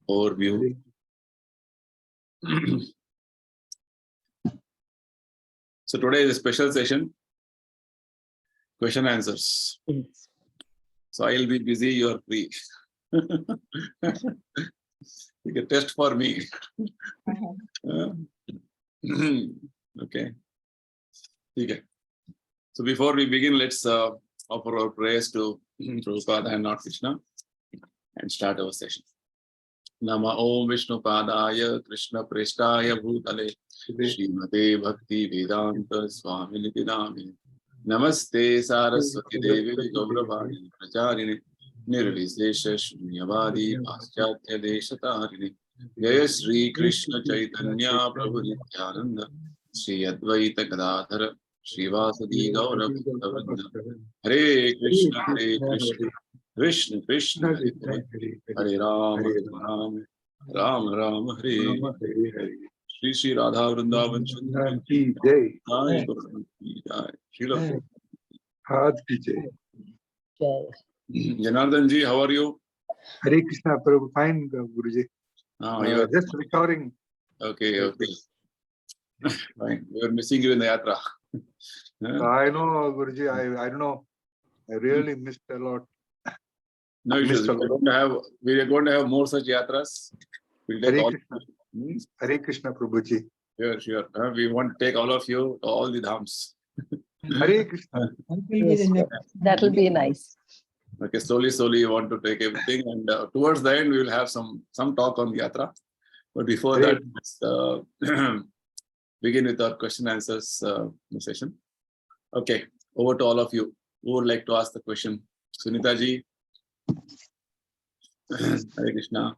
overview. So today is a special session, question answers. So I'll be busy, you are free. You can test for me. Okay. So before we begin, let's offer our prayers to Prabhupada and Lord Krishna and start our session. Nama Om Vishnu Padaya Krishna Prestaya Bhutale Srimate Bhakti Vedanta Swami Nithinami Namaste Saraswati Devi Gauravani Pracharini Nirvisesha Shunyavadi Paschatya Deshatarini Jaya Sri Krishna Chaitanya Prabhu Nityananda Sri Advaita Gadadhara Srivasadi Gauravrinda Hare Krishna Krishna Krishna Hare Rama Rama Rama Hare Hare Shri Shri Radha Vrindavan Chandrodaya ki jai. Janardhan ji, how are you? Hare Krishna, Prabhu. Fine, Guruji. You are just recovering. Okay. Fine. We are missing you in the yatra. I know, Guruji. I don't know. I really missed a lot. No issues. We are going to have more such yatras. We'll take Hare Krishna, Prabhuji. Sure. We want to take all of you to all the dhams. Hare Krishna. That will be nice. Okay, slowly you want to take everything, and towards the end we will have some talk on the yatra. But before that, let's begin with our question answers session. Okay, over to all of you. Who would like to ask the question? Sunita ji. Hare Krishna.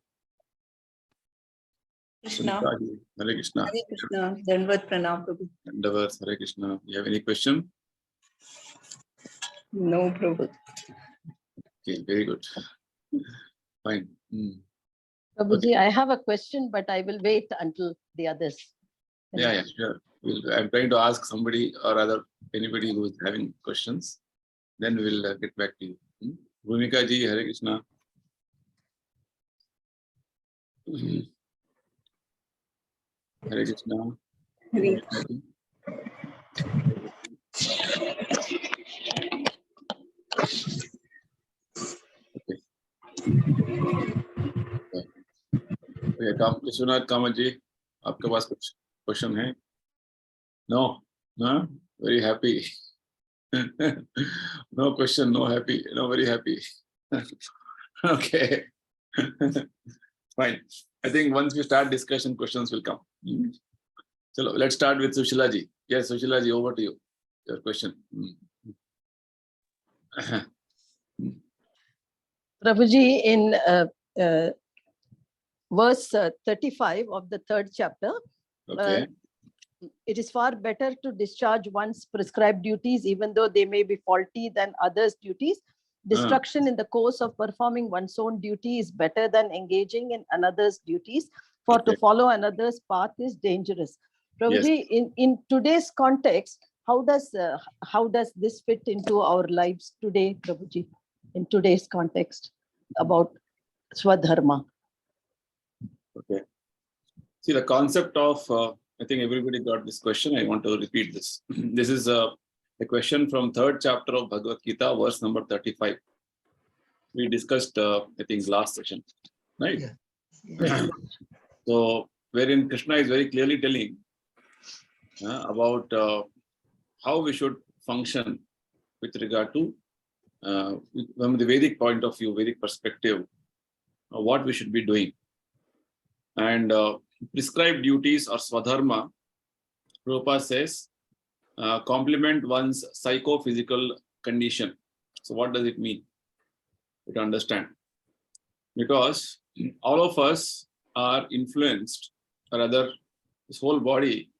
Krishna. Hare Krishna. Hare Krishna. Dandavat Pranam Prabhu. Dandavat, Hare Krishna. You have any question? No, Prabhu. Okay, very good. Fine. Prabhuji, I have a question, but I will wait until the others. Yeah, sure. I'm trying to ask somebody or other anybody who is having questions. Then we will get back to you. Bhumika ji, Hare Krishna. Hare Krishna. Hare. Okay, Krishnath Kamat ji, आपके पास कुछ question है? No, very happy. No question, no happy, no very happy. Okay, fine. I think once we start discussion, questions will come. So let's start with Sushila ji. Yes, Sushila ji, over to you. Your question. Prabhuji, in verse 35 of the 3rd chapter, Okay. It is far better to discharge one's prescribed duties, even though they may be faulty than others' duties. Destruction in the course of performing one's own duty is better than engaging in another's duties, for to follow another's path is dangerous. Prabhuji, in today's context, how does this fit into our lives today, Prabhuji, in today's context about Swadharma? Okay. See, the concept of, I think everybody got this question. I want to repeat this. This is a question from 3rd chapter of Bhagavad Gita, verse number 35. We discussed, I think, last session, right? Yeah. So, wherein Krishna is very clearly telling about how we should function with regard to, from the Vedic point of view, Vedic perspective, what we should be doing. And prescribed duties or swadharma, Prabhupada says, complement one's psychophysical condition. So what does it mean? To understand. Because all of us are influenced, or rather, this whole body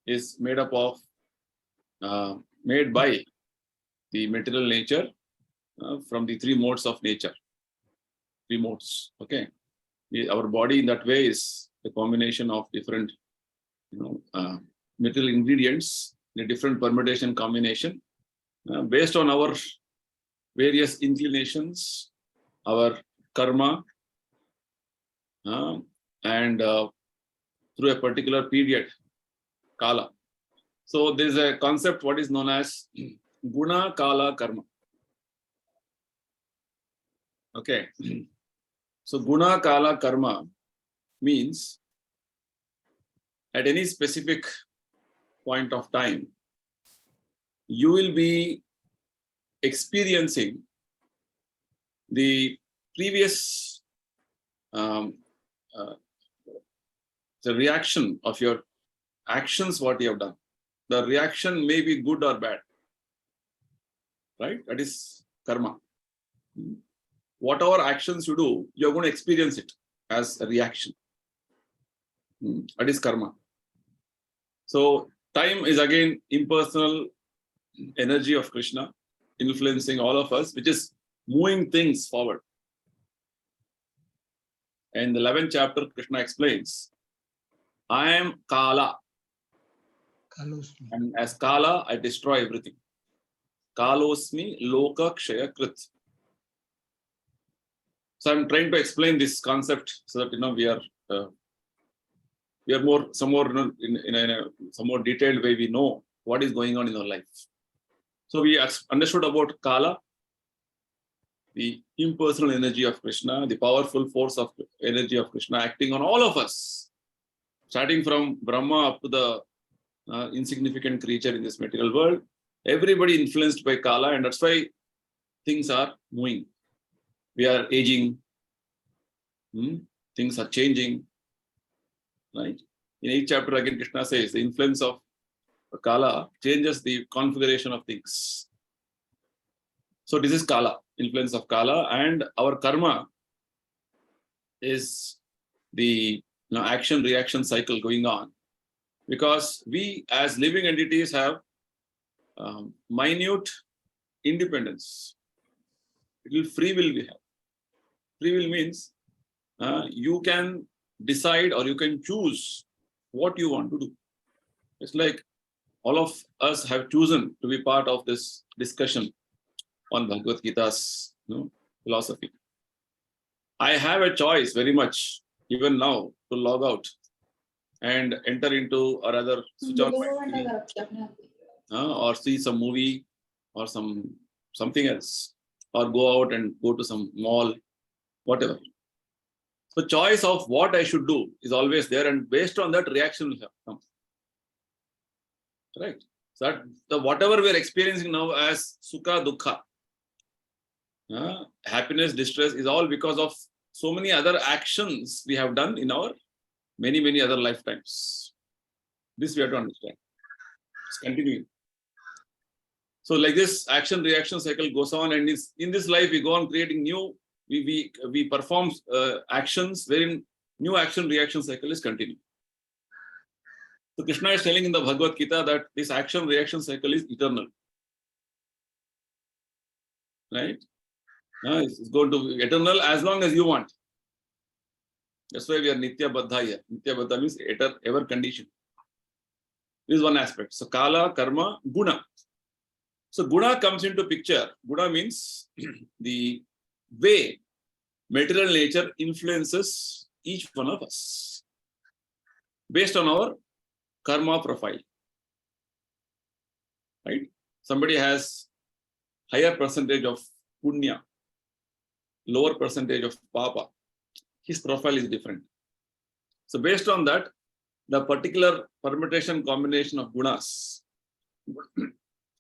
is made up of, made by the material nature from the 3 modes of nature. 3 modes, okay? Our body in that way is a combination of different, material ingredients, in a different permutation combination, based on our various inclinations, our karma, and through a particular period, kala. So there is a concept what is known as guna kala karma. Okay. So guna kala karma means at any specific point of time, you will be experiencing the previous the reaction of your actions, what you have done. The reaction may be good or bad, right? That is karma. Whatever actions you do, you're going to experience it as a reaction. That is karma. So time is again impersonal energy of Krishna influencing all of us, which is moving things forward. In the 11th chapter, Krishna explains, I am Kala. And as Kala, I destroy everything. Kalosmi loka kshaya krit. So I'm trying to explain this concept so that we are more some more in a some more detailed way we know what is going on in our life. So we understood about Kala, the impersonal energy of Krishna, the powerful force of energy of Krishna acting on all of us, starting from Brahma up to the insignificant creature in this material world. Everybody influenced by Kala, and that's why things are moving. We are aging, things are changing, right? In each chapter again, Krishna says the influence of Kala changes the configuration of things. So this is Kala, influence of Kala, and our karma is the action-reaction cycle going on, because we as living entities have minute independence. Free will we have. Free will means you can decide or you can choose what you want to do. It's like all of us have chosen to be part of this discussion on Bhagavad Gita's philosophy. I have a choice very much, even now, to log out and enter into or rather switch on my TV, or see some movie or something else, or go out and go to some mall, whatever. So choice of what I should do is always there, and based on that, reaction will come. Right? So that whatever we are experiencing now as sukha, dukkha, happiness, distress, is all because of so many other actions we have done in our many other lifetimes. This we have to understand. It's continuing. So like this action-reaction cycle goes on, and in this life we go on creating new. We perform actions wherein new action-reaction cycle is continuing. So Krishna is telling in the Bhagavad Gita that this action-reaction cycle is eternal. Right? It's going to be eternal as long as you want. That's why we are Nitya Baddha here. Nitya Baddha means ever conditioned. This is one aspect. So Kala, Karma, Guna. So Guna comes into picture. Guna means the way material nature influences each one of us based on our karma profile. Right? Somebody has higher percentage of punya, lower percentage of papa. His profile is different. So based on that, the particular permutation combination of gunas.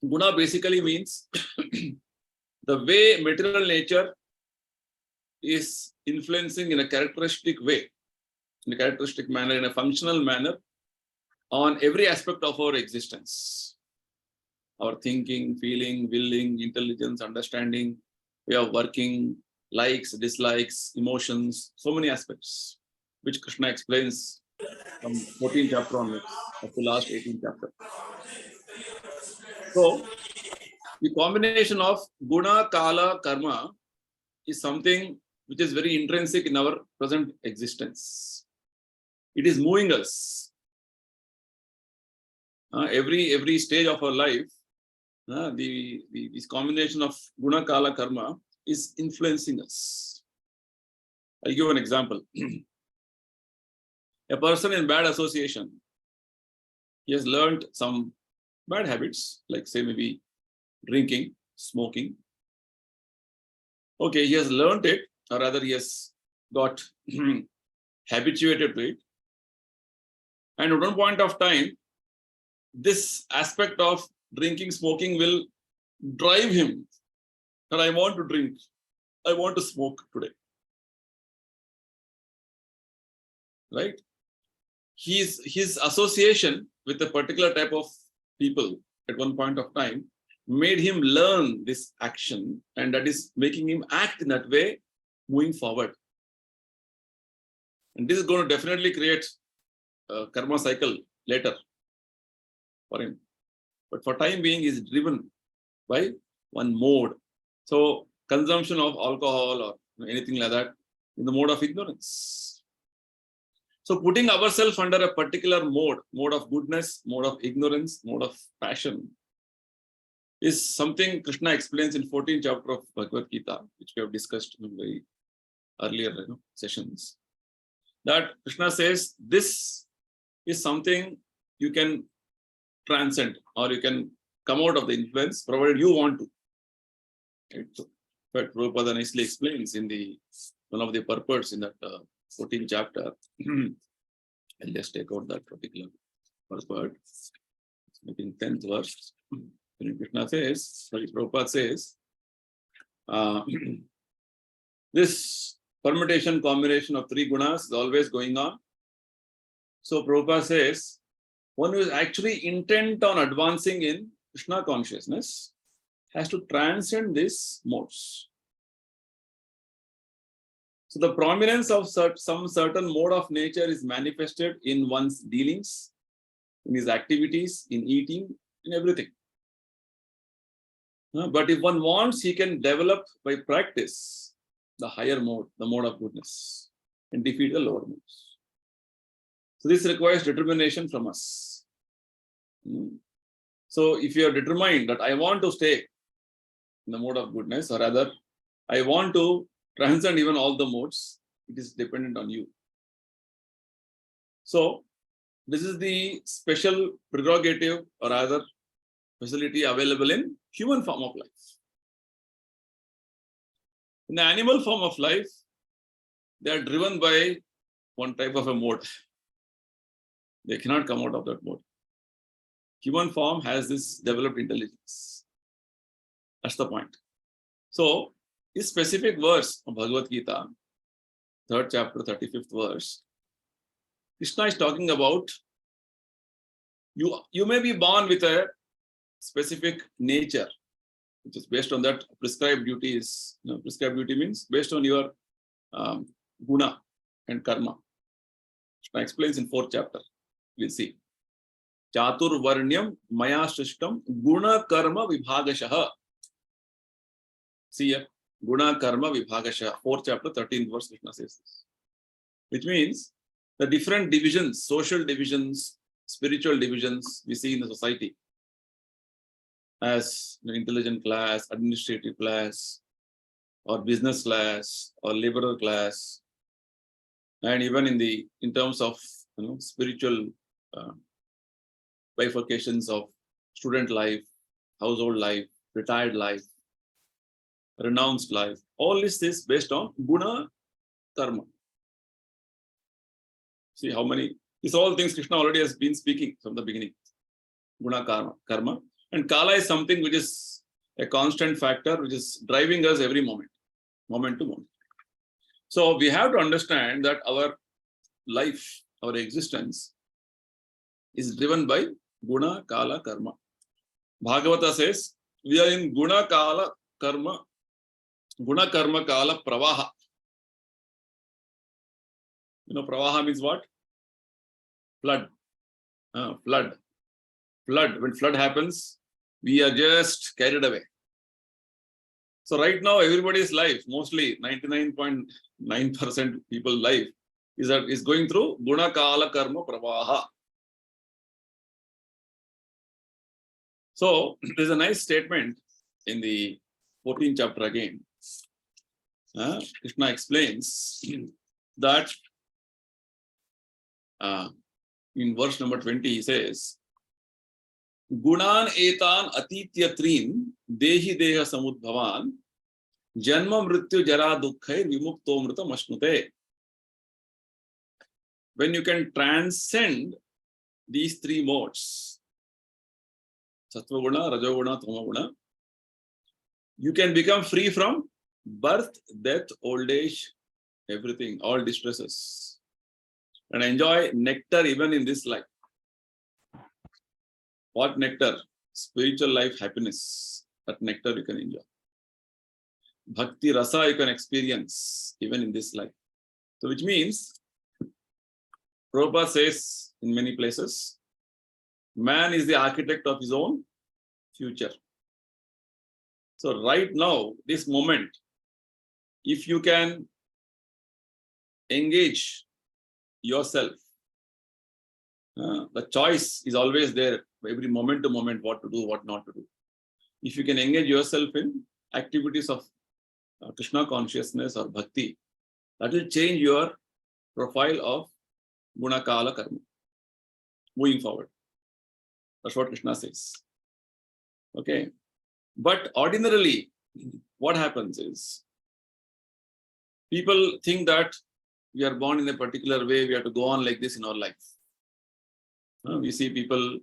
Guna basically means the way material nature is influencing in a characteristic way, in a characteristic manner, in a functional manner on every aspect of our existence. Our thinking, feeling, willing, intelligence, understanding, way of working, likes, dislikes, emotions, so many aspects, which Krishna explains from 14th chapter onwards, up to last 18th chapter. So, the combination of guna, kala, karma is something which is very intrinsic in our present existence. It is moving us. Every stage of our life, this combination of guna, kala, karma is influencing us. I'll give an example. A person in bad association, he has learned some bad habits, like say maybe drinking, smoking. Okay, he has learned it, or rather he has got habituated to it. And at one point of time, this aspect of drinking, smoking will drive him that I want to drink, I want to smoke today. Right? His association with a particular type of people at one point of time made him learn this action, and that is making him act in that way moving forward. And this is going to definitely create a karma cycle later for him. But for time being, he is driven by one mode. So consumption of alcohol or anything like that in the mode of ignorance. So putting ourselves under a particular mode of goodness, mode of ignorance, mode of passion, is something Krishna explains in 14th chapter of Bhagavad Gita, which we have discussed in very earlier sessions. That Krishna says this is something you can transcend, or you can come out of the influence, provided you want to. Right? So, but Prabhupada nicely explains in one of the purports in that 14th chapter. I'll just take out that particular purport. I think 10th verse. When Krishna says, Prabhupada says, this permutation combination of three gunas is always going on. So Prabhupada says, one who is actually intent on advancing in Krishna consciousness has to transcend these modes. So the prominence of some certain mode of nature is manifested in one's dealings, in his activities, in eating, in everything. But if one wants, he can develop by practice the higher mode, the mode of goodness, and defeat the lower modes. So this requires determination from us. So if you are determined that I want to stay in the mode of goodness, or rather, I want to transcend even all the modes, it is dependent on you. So this is the special prerogative, or rather facility available in human form of life. In the animal form of life, they are driven by one type of a mode. They cannot come out of that mode. Human form has this developed intelligence. That's the point. So, this specific verse of Bhagavad Gita, 3rd chapter, 35th verse, Krishna is talking about you may be born with a specific nature, which is based on that prescribed duties. Prescribed duty means based on your guna and karma. Krishna explains in 4th chapter. We'll see. Chatur varnyam maya shrishtam guna karma vibhagashaha. See here, guna karma vibhagashaha. 4th chapter, 13th verse, Krishna says this. Which means the different divisions, social divisions, spiritual divisions we see in the society, as the intelligent class, administrative class, or business class, or liberal class, and even in terms of spiritual bifurcations of student life, household life, retired life, renounced life. All this is based on guna karma. See how many, these all things Krishna already has been speaking from the beginning. Guna karma. And kala is something which is a constant factor, which is driving us every moment to moment. So we have to understand that our life, our existence is driven by guna, kala, karma. Bhagavata says, we are in guna, kala, karma, guna, karma, kala, pravaha. Pravaha means what? Flood. Flood. When flood happens, we are just carried away. So right now, everybody's life, mostly 99.9% people's life, is going through guna, kala, karma, pravaha. So there's a nice statement in the 14th chapter again. Krishna explains that in verse number 20, he says, Gunan etan atitya trin dehi deha samudbhavan janma mrityu jara dukkhay vimukto mrita mashnute. When you can transcend these three modes, Sattva Guna, Rajo Guna, Tama Guna, you can become free from birth, death, old age, everything, all distresses, and enjoy nectar even in this life. What nectar? Spiritual life happiness. That nectar you can enjoy. Bhakti rasa you can experience even in this life. So which means, Prabhupada says in many places, man is the architect of his own future. So right now, this moment, if you can engage yourself, the choice is always there, every moment to moment, what to do, what not to do. If you can engage yourself in activities of Krishna consciousness or bhakti, that will change your profile of guna kala karma moving forward. That's what Krishna says. Okay. But ordinarily, what happens is, people think that we are born in a particular way, we have to go on like this in our life. We see people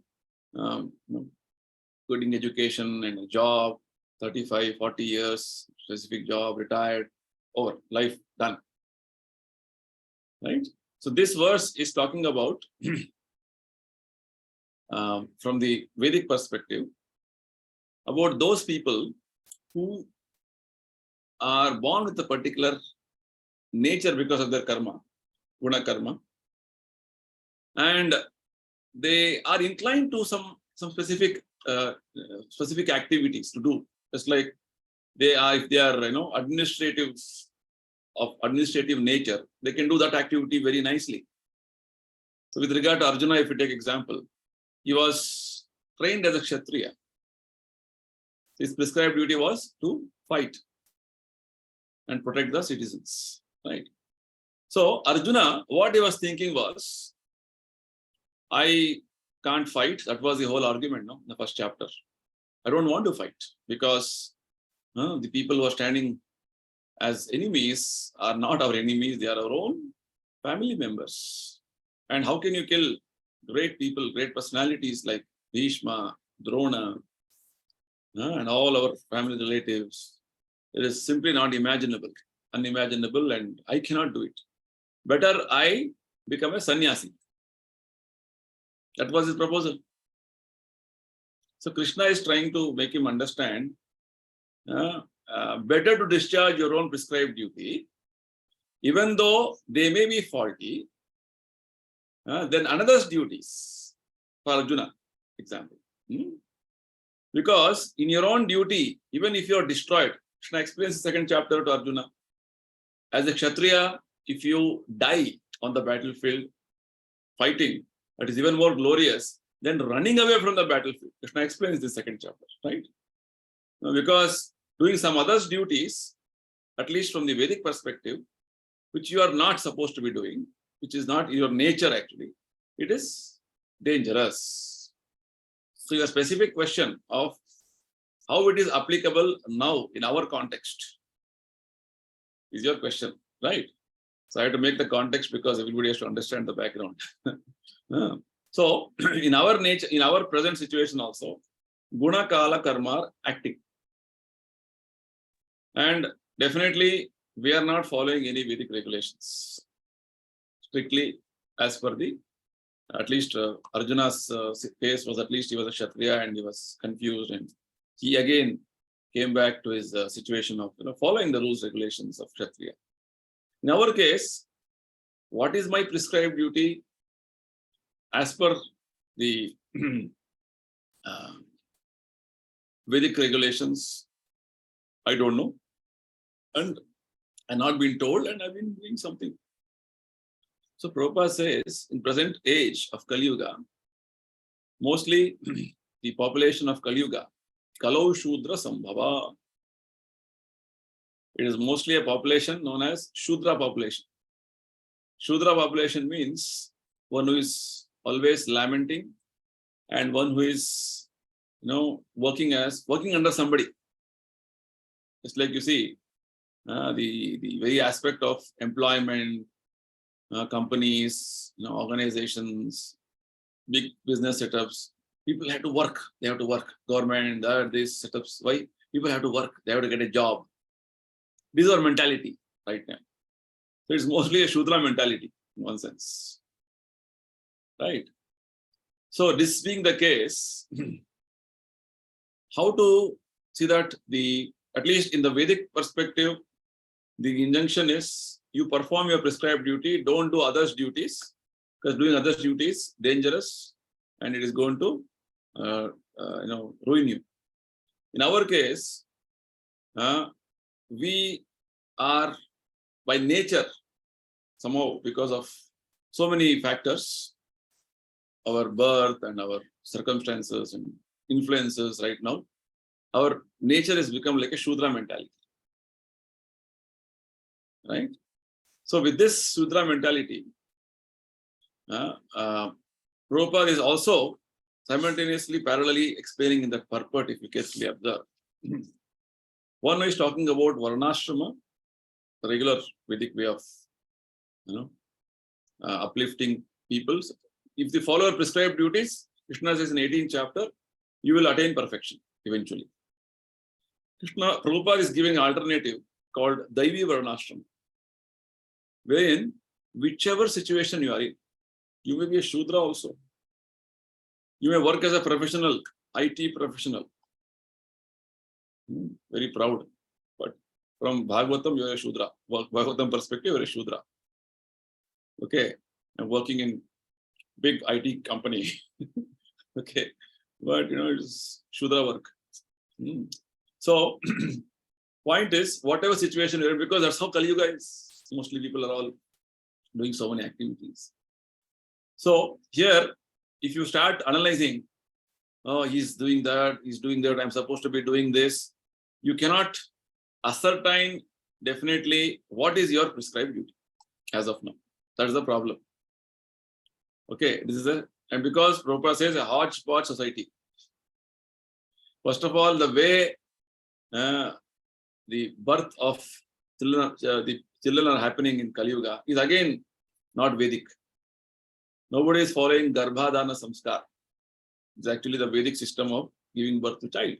getting education and a job, 35, 40 years, specific job, retired, over, life done. Right? So this verse is talking about, from the Vedic perspective, about those people who are born with a particular nature because of their karma, guna karma, and they are inclined to some specific activities to do. Just like they are, if they are administrative nature, they can do that activity very nicely. So with regard to Arjuna, if you take example, he was trained as a Kshatriya. His prescribed duty was to fight and protect the citizens, right? So Arjuna, what he was thinking was, I can't fight. That was the whole argument, no? In the first chapter. I don't want to fight because the people who are standing as enemies are not our enemies. They are our own family members. And how can you kill great people, great personalities like Bhishma, Drona, and all our family relatives? It is simply not imaginable, unimaginable, and I cannot do it. Better I become a sannyasi. That was his proposal. So Krishna is trying to make him understand, better to discharge your own prescribed duty, even though they may be faulty, than another's duties. For Arjuna, example. Because in your own duty, even if you are destroyed, Krishna explains the second chapter to Arjuna. As a Kshatriya, if you die on the battlefield fighting, that is even more glorious than running away from the battlefield. Krishna explains this second chapter, right? Because doing some other's duties, at least from the Vedic perspective, which you are not supposed to be doing, which is not your nature actually, it is dangerous. So your specific question of how it is applicable now in our context is your question, right? So I have to make the context because everybody has to understand the background. So in our nature, in our present situation also, guna kala karma are acting. And definitely we are not following any Vedic regulations. Strictly as per the, at least Arjuna's case was, at least he was a Kshatriya and he was confused, and he again came back to his situation of following the rules, regulations of Kshatriya. In our case, what is my prescribed duty as per the Vedic regulations? I don't know, and I've not been told, and I've been doing something. So Prabhupada says, in present age of Kali Yuga, mostly the population of Kali Yuga, Kalau Shudra Sambhava. It is mostly a population known as Shudra population. Shudra population means one who is always lamenting, and one who is, working under somebody. Just like you see, the very aspect of employment, companies, organizations, big business setups. People have to work. They have to work. Government, these setups. Why? People have to work. They have to get a job. This is our mentality right now. So it's mostly a Shudra mentality in one sense. Right? So this being the case, how to see that at least in the Vedic perspective, the injunction is you perform your prescribed duty, don't do others' duties, because doing others' duties is dangerous and it is going to ruin you. In our case, we are by nature, somehow because of so many factors, our birth and our circumstances and influences right now, our nature has become like a Shudra mentality. Right? So with this Shudra mentality, Prabhupada is also simultaneously parallelly explaining in the purport, if you carefully observe. One is talking about Varnashrama, the regular Vedic way of uplifting people. If they follow prescribed duties, Krishna says in 18th chapter, you will attain perfection eventually. Prabhupada is giving an alternative called Daivi Varnashrama, wherein whichever situation you are in, you may be a Shudra also. You may work as a professional, IT professional. Very proud. But from Bhagavatam, you are a Shudra. Bhagavatam perspective, you are a Shudra. Okay. I'm working in big IT company. Okay. But, it's Shudra work. So, point is, whatever situation you're in, because that's how Kali Yuga is. Mostly people are all doing so many activities. So, here, if you start analyzing, oh, he's doing that, I'm supposed to be doing this, you cannot ascertain definitely what is your prescribed duty as of now. That's the problem. Okay, and because Prabhupada says a hodgepodge society. First of all, the way the birth of the children are happening in Kali Yuga is again not Vedic. Nobody is following Garbhadana Samskar. It's actually the Vedic system of giving birth to child.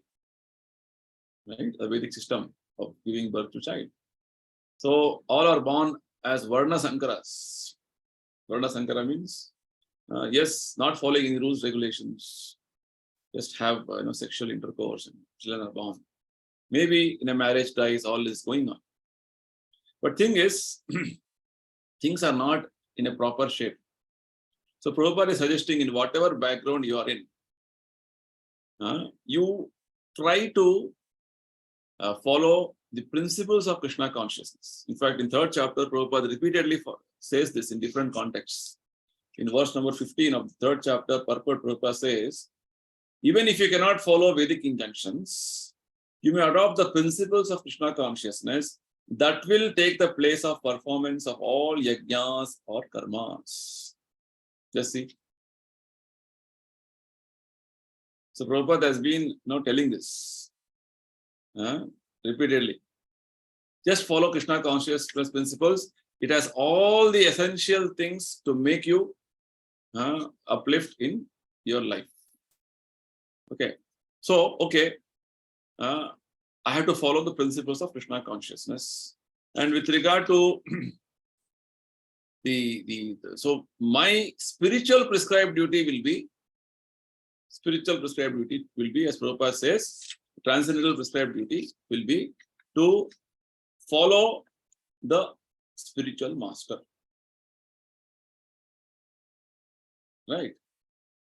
Right? The Vedic system of giving birth to child. So all are born as Varna Sankaras. Varna Sankara means, yes, not following any rules, regulations. Just have sexual intercourse and children are born. Maybe in a marriage dies, all is going on. But thing is, things are not in a proper shape. So Prabhupada is suggesting in whatever background you are in, you try to follow the principles of Krishna consciousness. In fact, in 3rd chapter, Prabhupada repeatedly says this in different contexts. In verse number 15 of the 3rd chapter, purport, Prabhupada says, even if you cannot follow Vedic injunctions, you may adopt the principles of Krishna consciousness that will take the place of performance of all yajnas or karmas. Just see. So Prabhupada has been telling this repeatedly. Just follow Krishna consciousness principles. It has all the essential things to make you uplift in your life. Okay. So, I have to follow the principles of Krishna consciousness. And with regard to so my spiritual prescribed duty will be, as Prabhupada says, transcendental prescribed duty will be to follow the spiritual master. Right?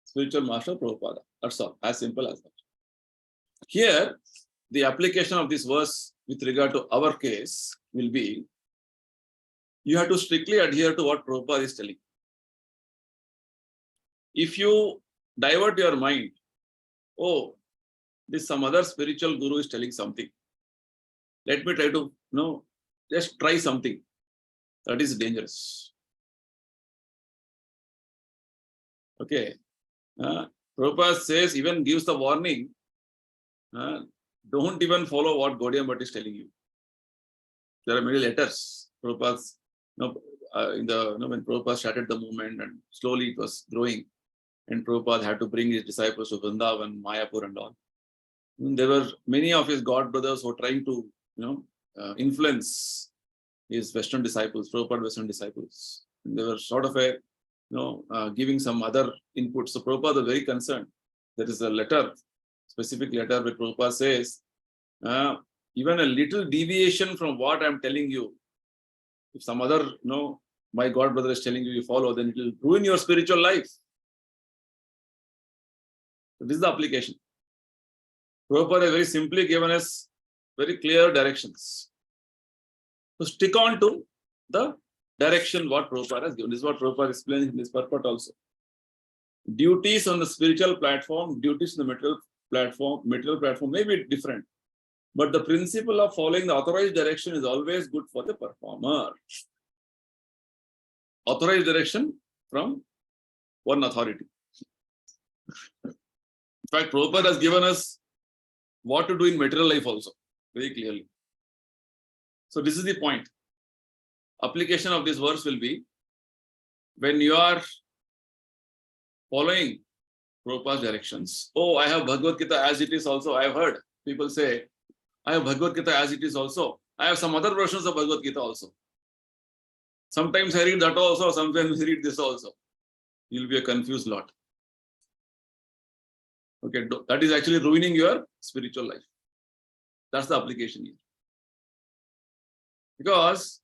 Spiritual master Prabhupada. That's all. As simple as that. Here, the application of this verse with regard to our case will be, you have to strictly adhere to what Prabhupada is telling. If you divert your mind, oh, this some other spiritual guru is telling something. Let me try to, just try something. That is dangerous. Okay. Prabhupada says, even gives the warning, don't even follow what Gaudiya Math is telling you. There are many letters. Prabhupada's, when Prabhupada started the movement and slowly it was growing, and Prabhupada had to bring his disciples to Vrindavan, Mayapur and all. And there were many of his god brothers who were trying to, influence his Western disciples, Prabhupada Western disciples. And they were sort of giving some other inputs. So Prabhupada was very concerned. There is a letter, specific letter where Prabhupada says, even a little deviation from what I'm telling you, if some other, my god brother is telling you, you follow, then it will ruin your spiritual life. So this is the application. Prabhupada has very simply given us very clear directions. So stick on to the direction what Prabhupada has given. This is what Prabhupada explains in this purport also. Duties on the spiritual platform, duties on the material platform may be different. But the principle of following the authorized direction is always good for the performer. Authorized direction from one authority. In fact, Prabhupada has given us what to do in material life also, very clearly. So this is the point. Application of this verse will be, when you are following Prabhupada's directions. Oh, I have Bhagavad Gita as it is also. I have heard people say, I have Bhagavad Gita as it is also. I have some other versions of Bhagavad Gita also. Sometimes I read that also, sometimes I read this also. You'll be a confused lot. Okay, that is actually ruining your spiritual life. That's the application here. Because,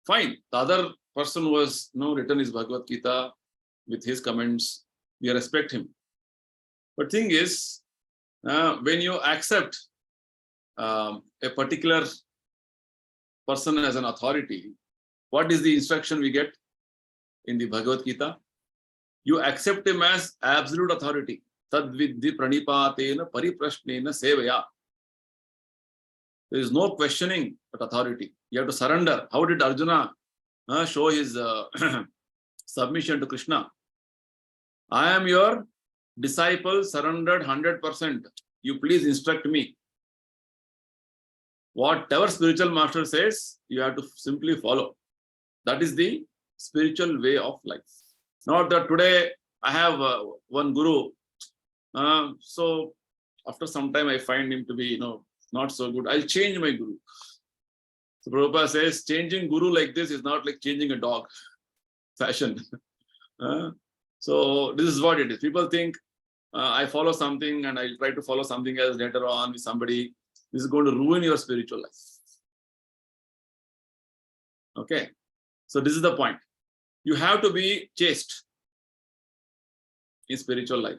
fine, the other person who has written his Bhagavad Gita with his comments, we respect him. But thing is, when you accept a particular person as an authority, what is the instruction we get in the Bhagavad Gita? You accept him as absolute authority. Tadvidhi pranipatena pariprashnena sevaya. There is no questioning but authority. You have to surrender. How did Arjuna show his submission to Krishna? I am your disciple, surrendered 100%. You please instruct me. Whatever spiritual master says, you have to simply follow. That is the spiritual way of life. Not that today I have one guru. So after some time I find him to be, not so good. I'll change my guru. So Prabhupada says, changing guru like this is not like changing a dog. Fashion. So this is what it is. People think I follow something and I'll try to follow something else later on with somebody. This is going to ruin your spiritual life. Okay. So this is the point. You have to be chaste in spiritual life.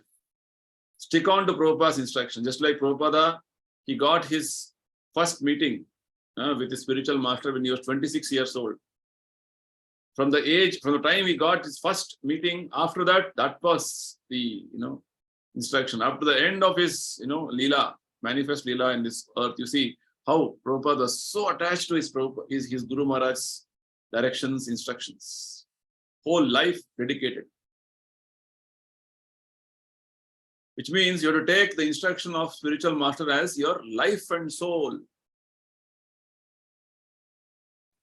Stick on to Prabhupada's instruction. Just like Prabhupada, he got his first meeting with his spiritual master when he was 26 years old. From the time he got his first meeting, after that, that was the, instruction. Up to the end of his, Leela, manifest Leela in this earth, you see how Prabhupada was so attached to his Guru Maharaj's directions, instructions. Whole life dedicated. Which means you have to take the instruction of spiritual master as your life and soul.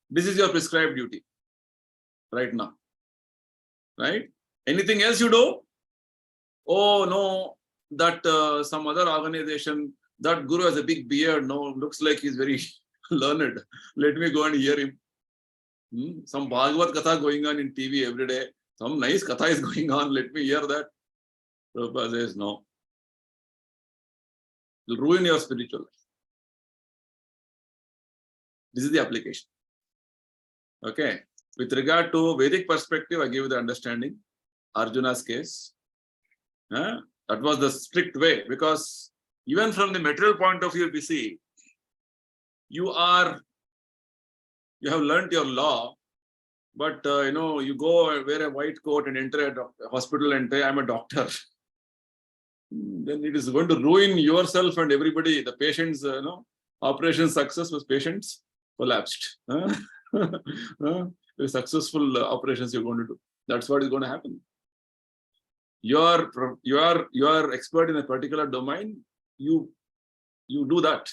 This is your prescribed duty right now. Right? Anything else you do? Oh no, that some other organization, that guru has a big beard. No, looks like he's very learned. Let me go and hear him. Some Bhagavad Katha going on in TV every day. Some nice Katha is going on. Let me hear that. Prabhupada says, no. It will ruin your spiritual life. This is the application. Okay. With regard to Vedic perspective, I give you the understanding. Arjuna's case. That was the strict way, because even from the material point of view, we see, you have learnt your law, but you go wear a white coat and enter a hospital and say, I'm a doctor. Then it is going to ruin yourself and everybody. The patient's operation success was patients collapsed. The successful operations you're going to do. That's what is going to happen. you are expert in a particular domain, you do that.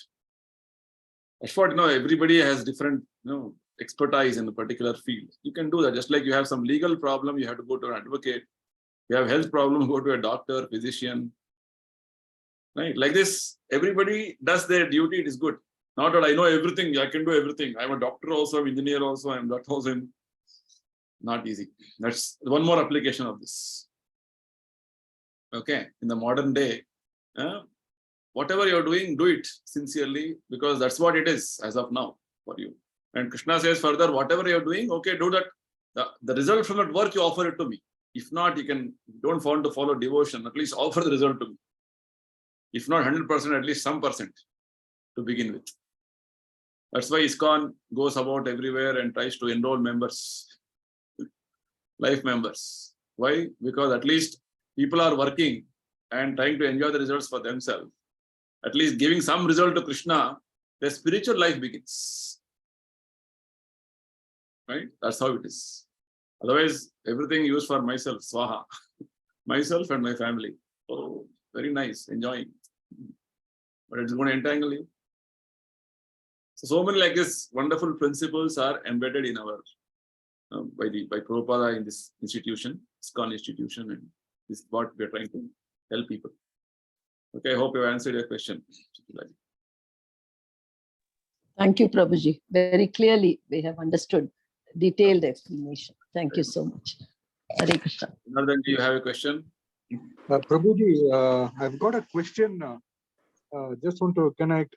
That's what, everybody has different, expertise in a particular field. You can do that. Just like you have some legal problem, you have to go to an advocate. You have health problem, go to a doctor, physician. Right? Like this, everybody does their duty. It is good. Not that I know everything, I can do everything. I'm a doctor also, I'm engineer also, I'm that also. Not easy. That's one more application of this. Okay, in the modern day, whatever you're doing, do it sincerely, because that's what it is as of now for you. And Krishna says further, whatever you're doing, okay, do that. The result from that work, you offer it to me. If not, don't want to follow devotion, at least offer the result to me. If not 100%, at least some percent to begin with. That's why ISKCON goes about everywhere and tries to enroll members, life members. Why? Because at least people are working and trying to enjoy the results for themselves. At least giving some result to Krishna, their spiritual life begins. Right? That's how it is. Otherwise, everything used for myself, swaha. Myself and my family. Oh, very nice, enjoying. But it's going to entangle you. So many like this wonderful principles are embedded in our, by Prabhupada in this institution, ISKCON institution, and this is what we are trying to help people. Okay, I hope you answered your question. Thank you, Prabhuji. Very clearly, we have understood. Detailed explanation. Thank you so much. Hare Krishna. Another, do you have a question? Prabhuji, I've got a question. Can I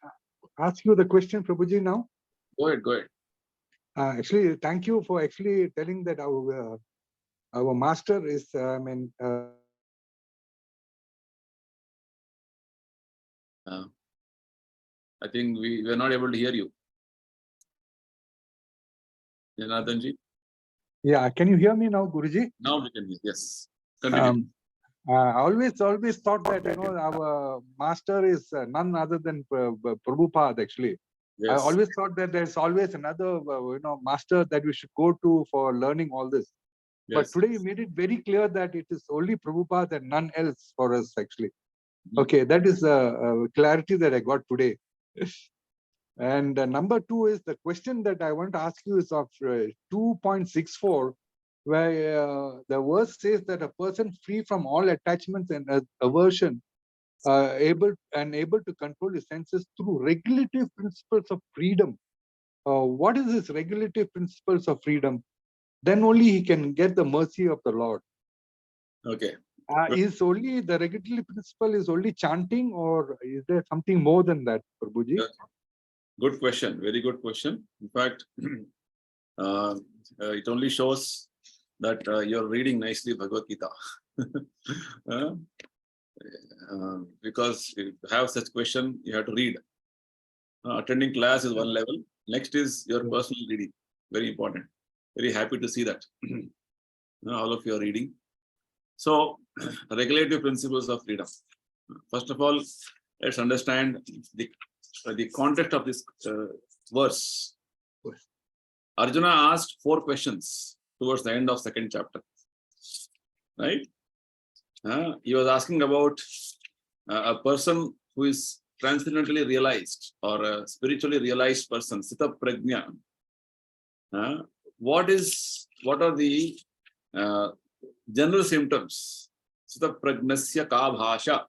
ask you the question, Prabhuji, now? Go ahead. Actually, thank you for actually telling that our master is, I think we were not able to hear you. Janardhanji? Yeah, can you hear me now, Guruji? Now we can hear, yes. Continue. I always thought that, our master is none other than Prabhupada, actually. Yes. I always thought that there's always another, master that we should go to for learning all this. Yes. But today you made it very clear that it is only Prabhupada and none else for us, actually. Okay, that is clarity that I got today. And number two is the question that I want to ask you is of 2.64, where the verse says that a person free from all attachments and aversion, able to control his senses through regulative principles of freedom. What is this regulative principles of freedom? Then only he can get the mercy of the Lord. Okay. Is only the regulative principle is only chanting, or is there something more than that, Prabhuji? Okay. Good question. Very good question. In fact, it only shows that you're reading nicely Bhagavad Gita. Because if you have such question, you have to read. Attending class is one level. Next is your personal reading. Very important. Very happy to see that. All of you are reading. So, regulative principles of freedom. First of all, let's understand the context of this verse. Arjuna asked 4 questions towards the end of 2nd chapter. Right? He was asking about a person who is transcendentally realized or a spiritually realized person, Sita Prajna. What are the general symptoms? Sita Prajnasya ka bhasha.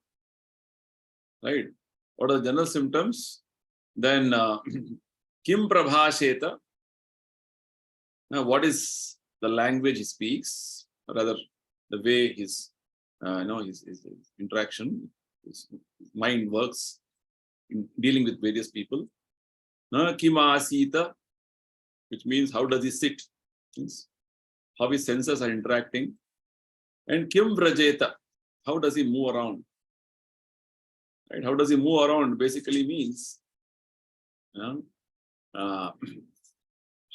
Right? What are the general symptoms? Then Kim Prabhasheta. What is the language he speaks? Or rather, the way his his interaction, his mind works in dealing with various people. Kim Asita, which means how does he sit? Means how his senses are interacting. And Kim Vrajeta, how does he move around? Right? How does he move around basically means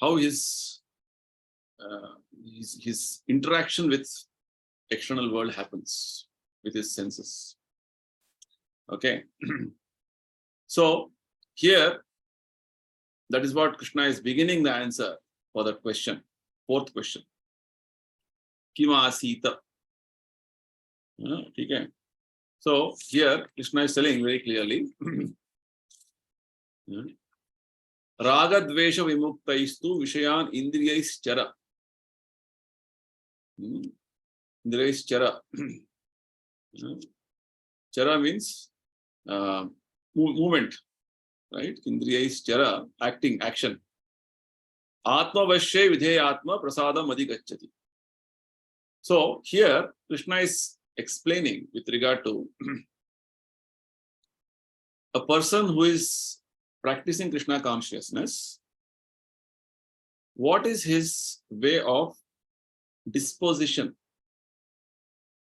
how his interaction with external world happens with his senses. Okay. So here, that is what Krishna is beginning the answer for that question. 4th question. Kima Asita. Okay. So here Krishna is telling very clearly, Raga Dvesha Vimuktaistu Vishayan Indriyais Chara. Indriyais Chara. Chara means movement, right? Indriyais Chara, acting, action. Atma Vashye Vidhe Atma Prasadam Adhigacchati. So here Krishna is explaining with regard to a person who is practicing Krishna consciousness, what is his way of disposition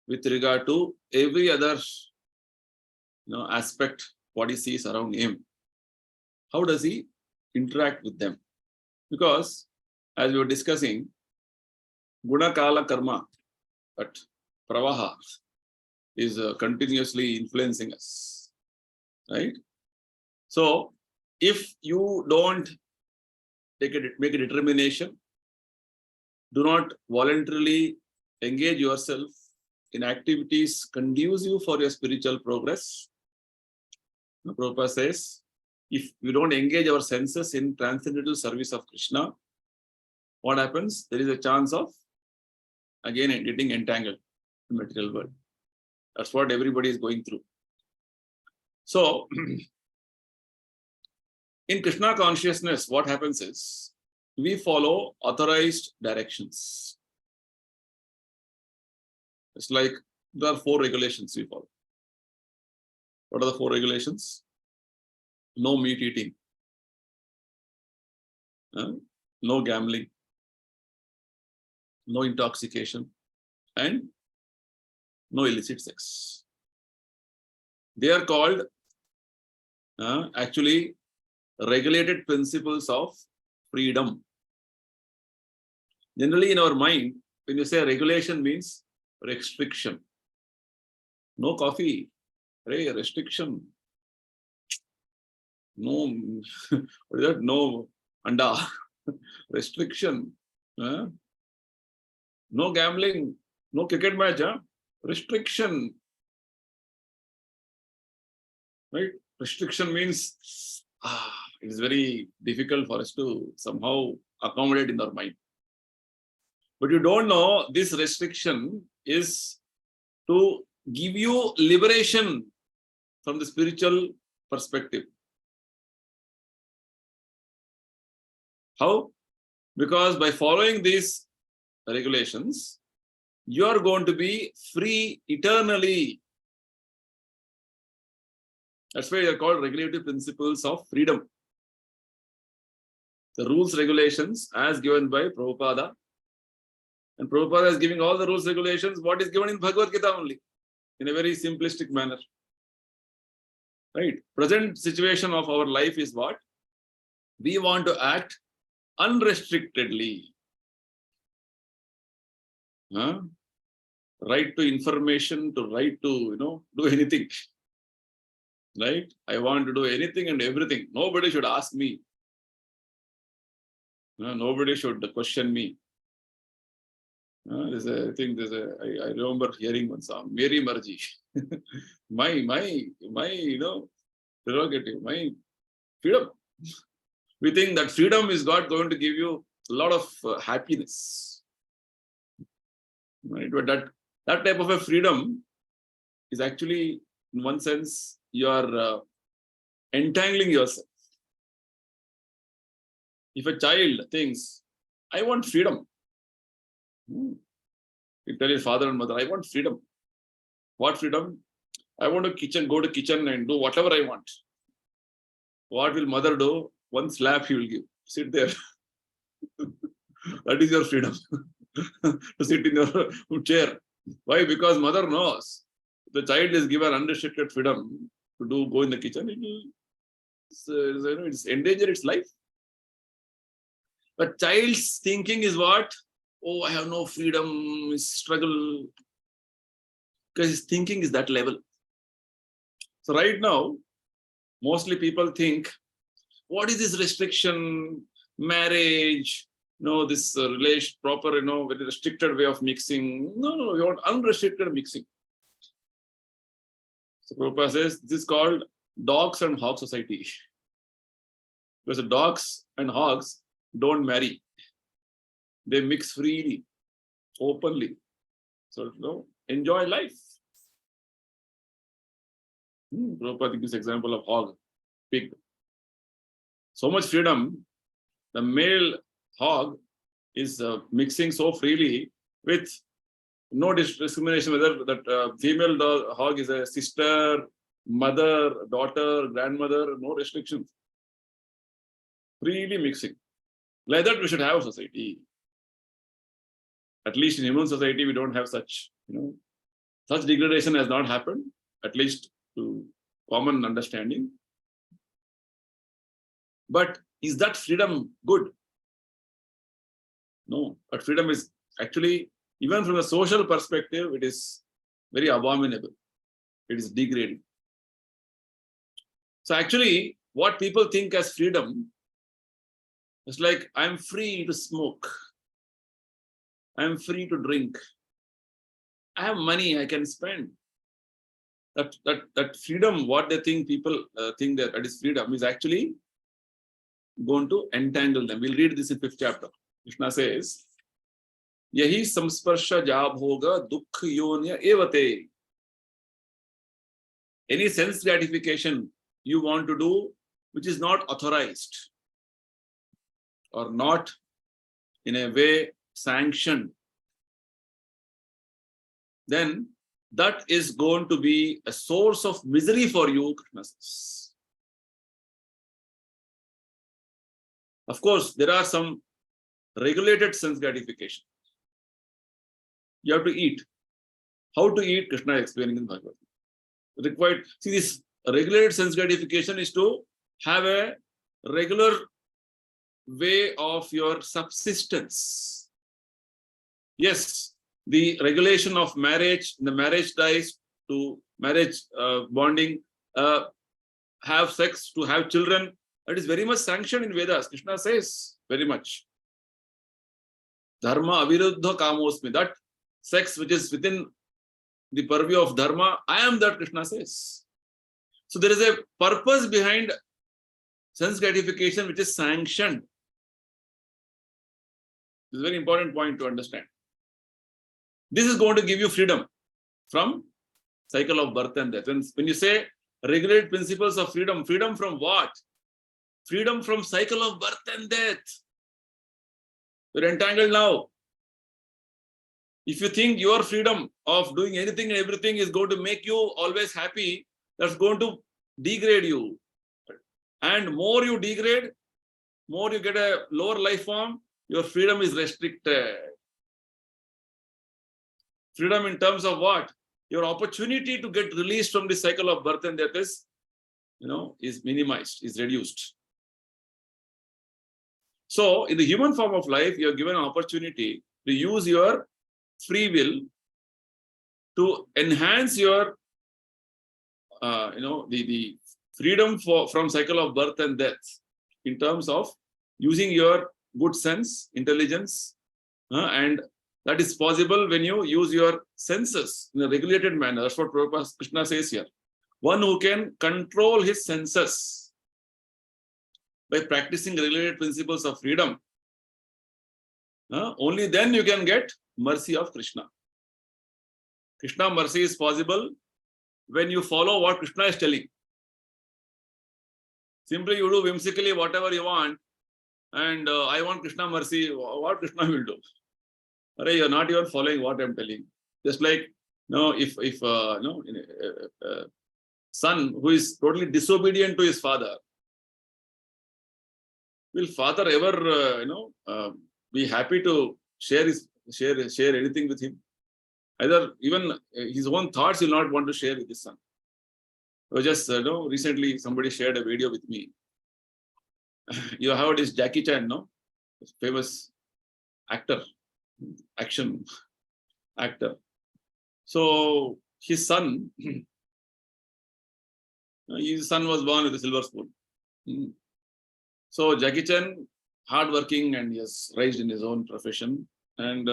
with regard to every other aspect what he sees around him. How does he interact with them? Because as we were discussing, guna kala karma, but pravaha is continuously influencing us, right? So if you don't make a determination, do not voluntarily engage yourself in activities conducive for your spiritual progress, Prabhupada says, if we don't engage our senses in transcendental service of Krishna, what happens? There is a chance of, again, getting entangled in the material world. That's what everybody is going through. So, in Krishna consciousness, what happens is, we follow authorized directions. It's like there are 4 regulations we follow. What are the 4 regulations? No meat eating, no gambling, no intoxication, and no illicit sex. They are called actually regulated principles of freedom. Generally in our mind, when you say regulation means restriction. No coffee, restriction. No, what is that? No anda, restriction. No gambling, no cricket match, restriction. Right? Restriction means it is very difficult for us to somehow accommodate in our mind. But you don't know this restriction is to give you liberation from the spiritual perspective. How? Because by following these regulations, you are going to be free eternally. That's why they are called regulative principles of freedom. The rules, regulations as given by Prabhupada. And Prabhupada is giving all the rules, regulations, what is given in Bhagavad Gita only, in a very simplistic manner. Right? Present situation of our life is what? We want to act unrestrictedly. Right to information, to right to, do anything. Right? I want to do anything and everything. Nobody should ask me. Nobody should question me. I remember hearing one song, Meri Marji. my prerogative, my freedom. We think that freedom is God going to give you a lot of happiness. Right? But that type of a freedom is actually, in one sense, you are entangling yourself. If a child thinks, I want freedom. You tell his father and mother, I want freedom. What freedom? I want to go to kitchen and do whatever I want. What will mother do? One slap he will give. Sit there. That is your freedom. To sit in your chair. Why? Because mother knows the child is given unrestricted freedom to go in the kitchen. It will it's endanger its life. But child's thinking is what? Oh, I have no freedom, struggle. Because his thinking is that level. So right now, mostly people think, what is this restriction, marriage, this relation, proper, very restricted way of mixing. No, we want unrestricted mixing. So Prabhupada says this is called dogs and hog society. Because the dogs and hogs don't marry. They mix freely, openly. So, enjoy life. Prabhupada gives example of hog, pig. So much freedom. The male hog is mixing so freely with no discrimination whether that female hog is a sister, mother, daughter, grandmother, no restrictions. Freely mixing. Like that we should have a society. At least in human society, we don't have such, such degradation has not happened, at least to common understanding. But is that freedom good? No, but freedom is actually, even from a social perspective, it is very abominable. It is degrading. So actually, what people think as freedom is like, I'm free to smoke. I'm free to drink. I have money I can spend. That freedom, what they think people think that is freedom, is actually going to entangle them. We'll read this in 5th chapter. Krishna says, Yahi samsparsha jab hoga dukh yonya evate. Any sense gratification you want to do which is not authorized or not in a way sanctioned, then that is going to be a source of misery for you, Krishna says. Of course, there are some regulated sense gratification. You have to eat. How to eat, Krishna is explaining in Bhagavad Gita. Required. See, this regulated sense gratification is to have a regular way of your subsistence. Yes, the regulation of marriage, the marriage ties to marriage bonding, have sex, to have children, that is very much sanctioned in Vedas. Krishna says very much. Dharma aviruddha kamosmi. That sex which is within the purview of dharma, I am that, Krishna says. So there is a purpose behind sense gratification which is sanctioned. This is a very important point to understand. This is going to give you freedom from cycle of birth and death. When you say regulated principles of freedom, freedom from what? Freedom from cycle of birth and death. You're entangled now. If you think your freedom of doing anything and everything is going to make you always happy, that's going to degrade you. And more you degrade, more you get a lower life form, your freedom is restricted. Freedom in terms of what? Your opportunity to get released from the cycle of birth and death is, is minimized, is reduced. So in the human form of life, you are given an opportunity to use your free will to enhance your, the freedom from cycle of birth and death in terms of using your good sense, intelligence, and that is possible when you use your senses in a regulated manner. That's what Krishna says here. One who can control his senses by practicing regulated principles of freedom, only then you can get mercy of Krishna. Krishna mercy is possible when you follow what Krishna is telling. Simply you do whimsically whatever you want, and I want Krishna mercy, what Krishna will do? You're not even following what I'm telling. Just like, if a son who is totally disobedient to his father, will father ever, be happy to share anything with him? Either even his own thoughts he'll not want to share with his son. So just, recently somebody shared a video with me. You have heard this Jackie Chan, no? Famous actor, action actor. So his son was born with a silver spoon. So Jackie Chan, hardworking, and he has raised in his own profession. And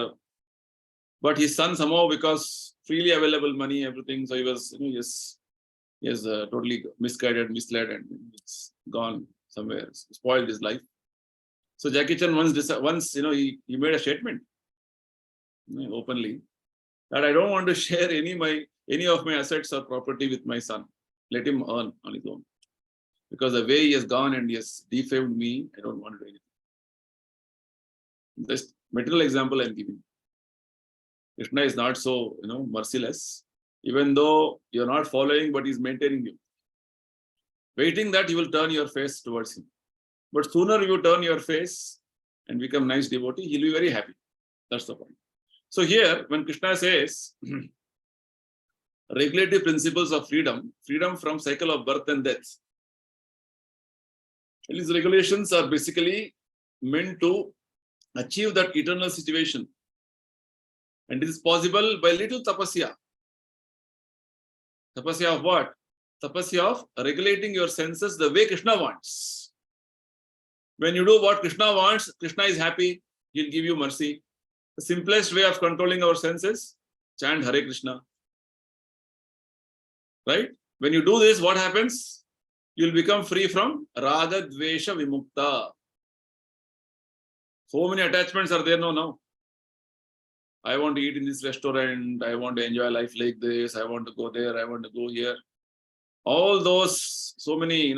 but his son somehow, because freely available money, everything, so he was, He has totally misguided, misled, and it's gone somewhere, spoiled his life. So Jackie Chan once he made a statement openly that I don't want to share any of my assets or property with my son. Let him earn on his own. Because the way he has gone and he has defamed me, I don't want to do anything. Just material example I'm giving. Krishna is not so merciless. Even though you're not following, but he's maintaining you. Waiting that you will turn your face towards him. But sooner you turn your face and become nice devotee, he'll be very happy. That's the point. So here, when Krishna says, regulative principles of freedom from cycle of birth and death. These regulations are basically meant to achieve that eternal situation. And it is possible by little tapasya. Tapasya of what? Tapasya of regulating your senses the way Krishna wants. When you do what Krishna wants, Krishna is happy, he'll give you mercy. The simplest way of controlling our senses, chant Hare Krishna. Right? When you do this, what happens? You'll become free from Raga Dvesha Vimukta. So many attachments are there now. I want to eat in this restaurant, I want to enjoy life like this, I want to go there, I want to go here. All those, so many,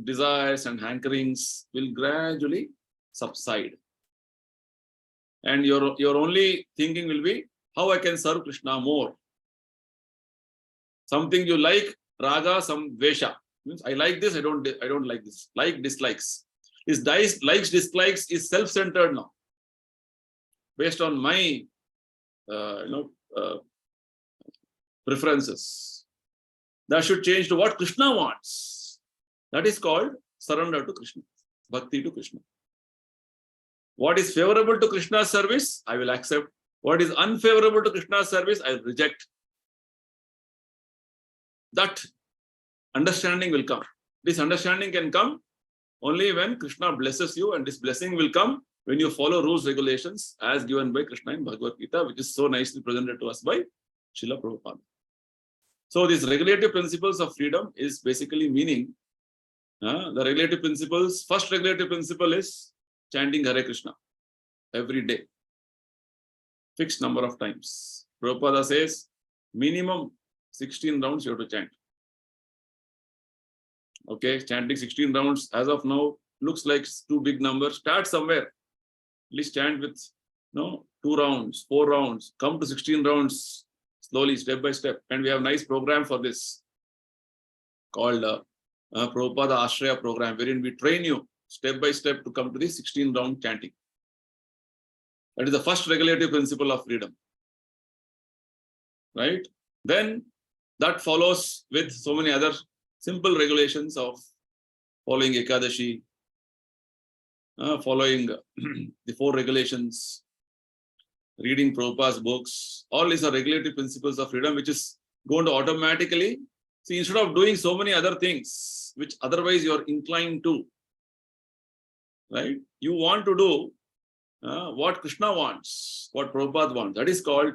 desires and hankerings will gradually subside. And your only thinking will be how I can serve Krishna more. Something you like, raga, some dvesha. Means I like this, I don't like this. Like, dislikes. This likes, dislikes is self-centered now. Based on my preferences. That should change to what Krishna wants. That is called surrender to Krishna, bhakti to Krishna. What is favorable to Krishna's service, I will accept. What is unfavorable to Krishna's service, I will reject. That understanding will come. This understanding can come only when Krishna blesses you, and this blessing will come when you follow rules, regulations as given by Krishna in Bhagavad Gita, which is so nicely presented to us by Srila Prabhupada. So these regulative principles of freedom is basically meaning, the regulative principles, first regulative principle is chanting Hare Krishna every day. Fixed number of times. Prabhupada says minimum 16 rounds you have to chant. Okay, chanting 16 rounds as of now looks like too big number. Start somewhere. At least chant with 2 rounds, 4 rounds, come to 16 rounds slowly, step by step. And we have a nice program for this called Prabhupada Ashraya program, wherein we train you step by step to come to the 16 round chanting. That is the first regulative principle of freedom. Right? Then that follows with so many other simple regulations of following Ekadashi, following the 4 regulations, reading Prabhupada's books. All these are regulative principles of freedom, which is going to automatically, see, instead of doing so many other things, which otherwise you are inclined to, right? You want to do what Krishna wants, what Prabhupada wants. That is called,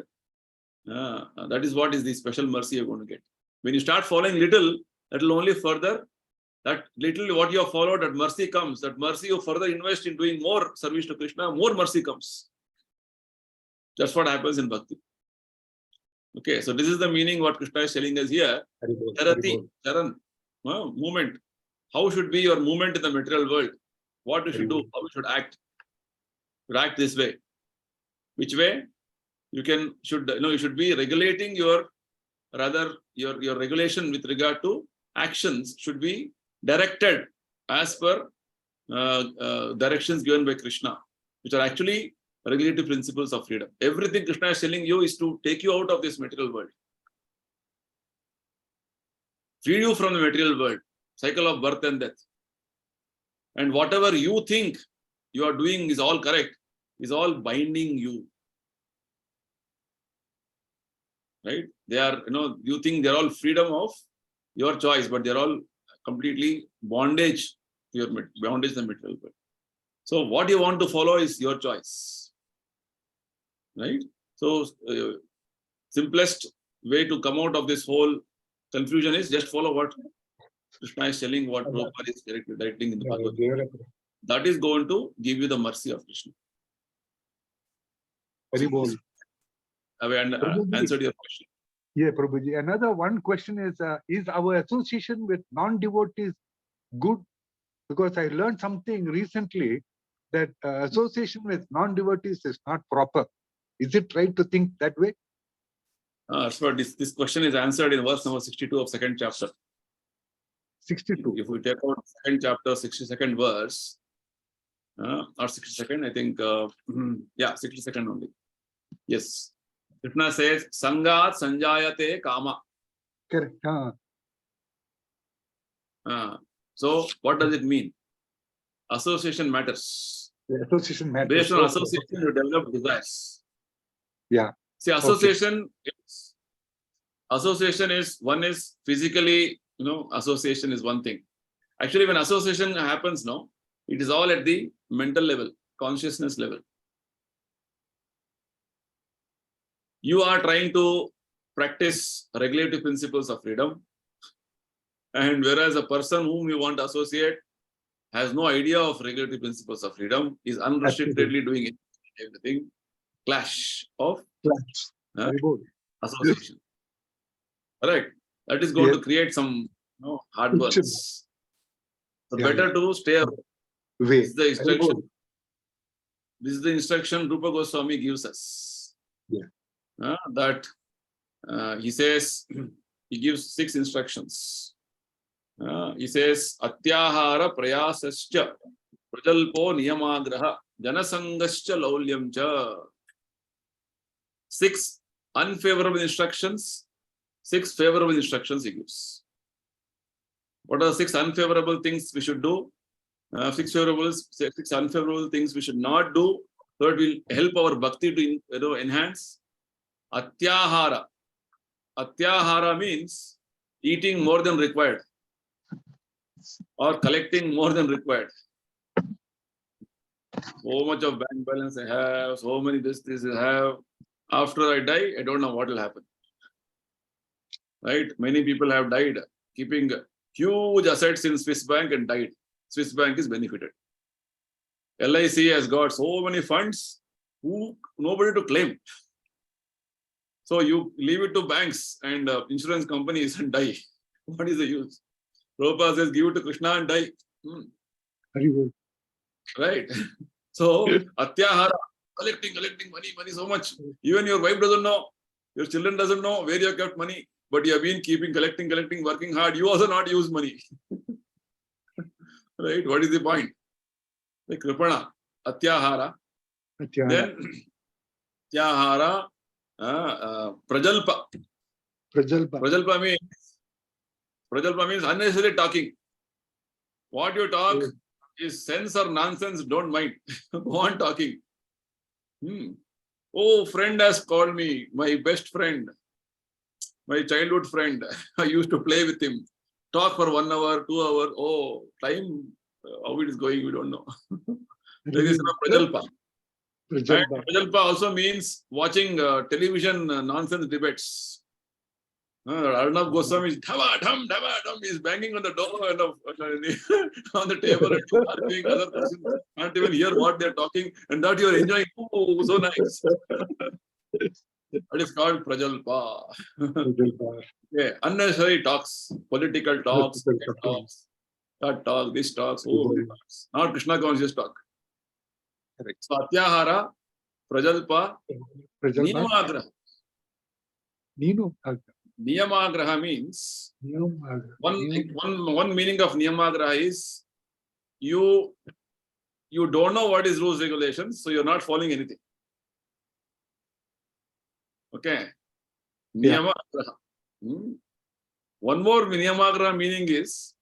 that is what is the special mercy you're going to get. When you start following little, that will only further, that little what you have followed, that mercy comes. That mercy you further invest in doing more service to Krishna, more mercy comes. That's what happens in bhakti. Okay, so this is the meaning what Krishna is telling us here. Charati, charan, movement. How should be your movement in the material world? What you should do, how you should act. You act this way. Which way? You should be regulating your regulation with regard to actions should be directed as per directions given by Krishna, which are actually regulative principles of freedom. Everything Krishna is telling you is to take you out of this material world. Free you from the material world, cycle of birth and death. And whatever you think you are doing is all correct, is all binding you. Right? They are, you think they're all freedom of your choice, but they're all completely bondage to the material world. So what you want to follow is your choice. Right? So simplest way to come out of this whole confusion is just follow what Krishna is telling, what Prabhupada is directing in the Bhagavad Gita. That is going to give you the mercy of Krishna. Very bold. Have I answered your question? Yeah, Prabhuji. Another one question is our association with non-devotees good? Because I learned something recently that association with non-devotees is not proper. Is it right to think that way? So this question is answered in verse number 62 of 2nd chapter. 62. If we take out 2nd chapter, 62nd verse, or 62nd, I think, yeah, 62nd only. Yes. Krishna says, Sangat Sanjayate Kama. Correct. So, what does it mean? Association matters. The association matters. Based on association, you develop desires. Yeah. See, association is one is physically, association is one thing. Actually, when association happens, no, it is all at the mental level, consciousness level. You are trying to practice regulative principles of freedom, and whereas a person whom you want to associate has no idea of regulative principles of freedom, is unrestrictedly doing everything, clash of association. Correct. That is going to create some heartburns. So better to stay away. This is the instruction. This is the instruction Rupa Goswami gives us. That he says, he gives 6 instructions. He says, Atyahara prayasascha prajalpo niyamagraha janasangascha laulyamcha. 6 unfavorable instructions, 6 favorable instructions he gives. What are the 6 unfavorable things we should do? 6 unfavorable things we should not do, so it will help our bhakti to enhance. Atyahara. Atyahara means eating more than required or collecting more than required. So much of bank balance I have, so many this I have. After I die, I don't know what will happen. Right? Many people have died keeping huge assets in Swiss bank and died. Swiss bank is benefited. LIC has got so many funds, nobody to claim. So you leave it to banks and insurance companies and die. What is the use? Prabhupada says, give it to Krishna and die. Right? So, Atyahara, collecting money so much. Even your wife doesn't know, your children doesn't know where you have kept money, but you have been collecting, working hard. You also not use money. Right? What is the point? The Kripana, Atyahara. Then, Atyahara, Prajalpa. Prajalpa means unnecessary talking. What you talk is sense or nonsense, don't mind. Go on talking. Oh, friend has called me, my best friend, my childhood friend. I used to play with him. Talk for 1 hour, 2 hours. Oh, time, how it is going, we don't know. This is Prajalpa. And Prajalpa also means watching television nonsense debates. Arnab Goswami is is banging on the door and on the table and arguing. Other person can't even hear what they're talking, and that you're enjoying. Oh, so nice. That is called Prajalpa. Yeah, unnecessary talks, political talks, that talk, this talks, talks. Not Krishna conscious talk. So Atyahara, Prajalpa, Niyamagraha. Niyamagraha means one meaning of Niyamagraha is you don't know what is rules regulations, so you're not following anything. Okay. Niyamagraha. One more Niyamagraha meaning is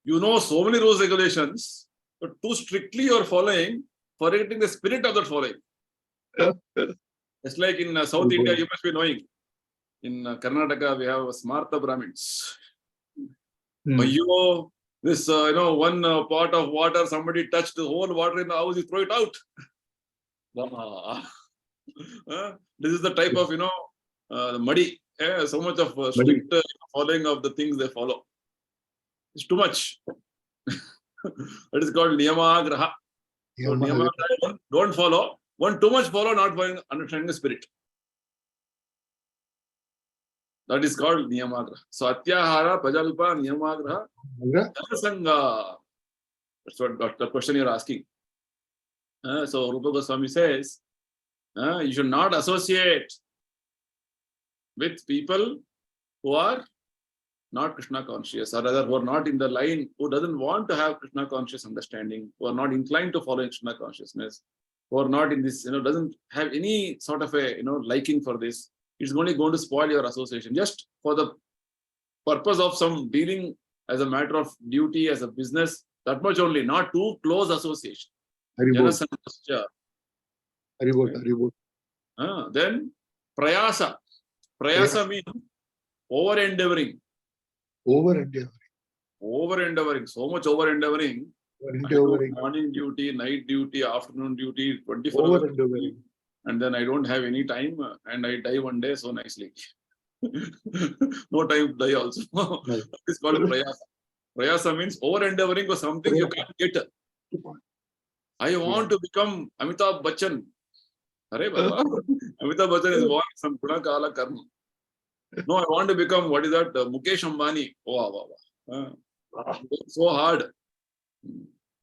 you know so many rules regulations, but too strictly you're following, forgetting the spirit of that following. It's like in South India, you must be knowing. In Karnataka, we have Smartha Brahmins. This, one pot of water, somebody touched the whole water in the house, you throw it out. This is the type of, muddy. so much of strict following of the things they follow. It's too much. That is called niyamagraha. So niyamagraha, don't follow. One too much follow, not understanding the spirit. That is called niyamagraha. So atyahara, prajalpa, niyamagraha, janasanga. That's what the question you're asking. So Rupa Goswami says, you should not associate with people who are not Krishna conscious, or rather who are not in the line, who doesn't want to have Krishna conscious understanding, who are not inclined to follow Krishna consciousness, who are not in this, doesn't have any sort of a, liking for this. It's only going to spoil your association just for the purpose of some dealing as a matter of duty, as a business, that much only, not too close association. Then prayasa. Prayasa means over-endeavoring. Over-endeavoring. So much over-endeavoring. Morning duty, night duty, afternoon duty, 24 hours. And then I don't have any time and I die one day so nicely. No time to die also. It's called prayasa. Prayasa means over-endeavoring for something you can't get. I want to become Amitabh Bachchan. Hare Baba. Amitabh Bachchan is born some Guna Karma. No, I want to become, what is that? Mukesh Ambani. Oh, wow. So hard.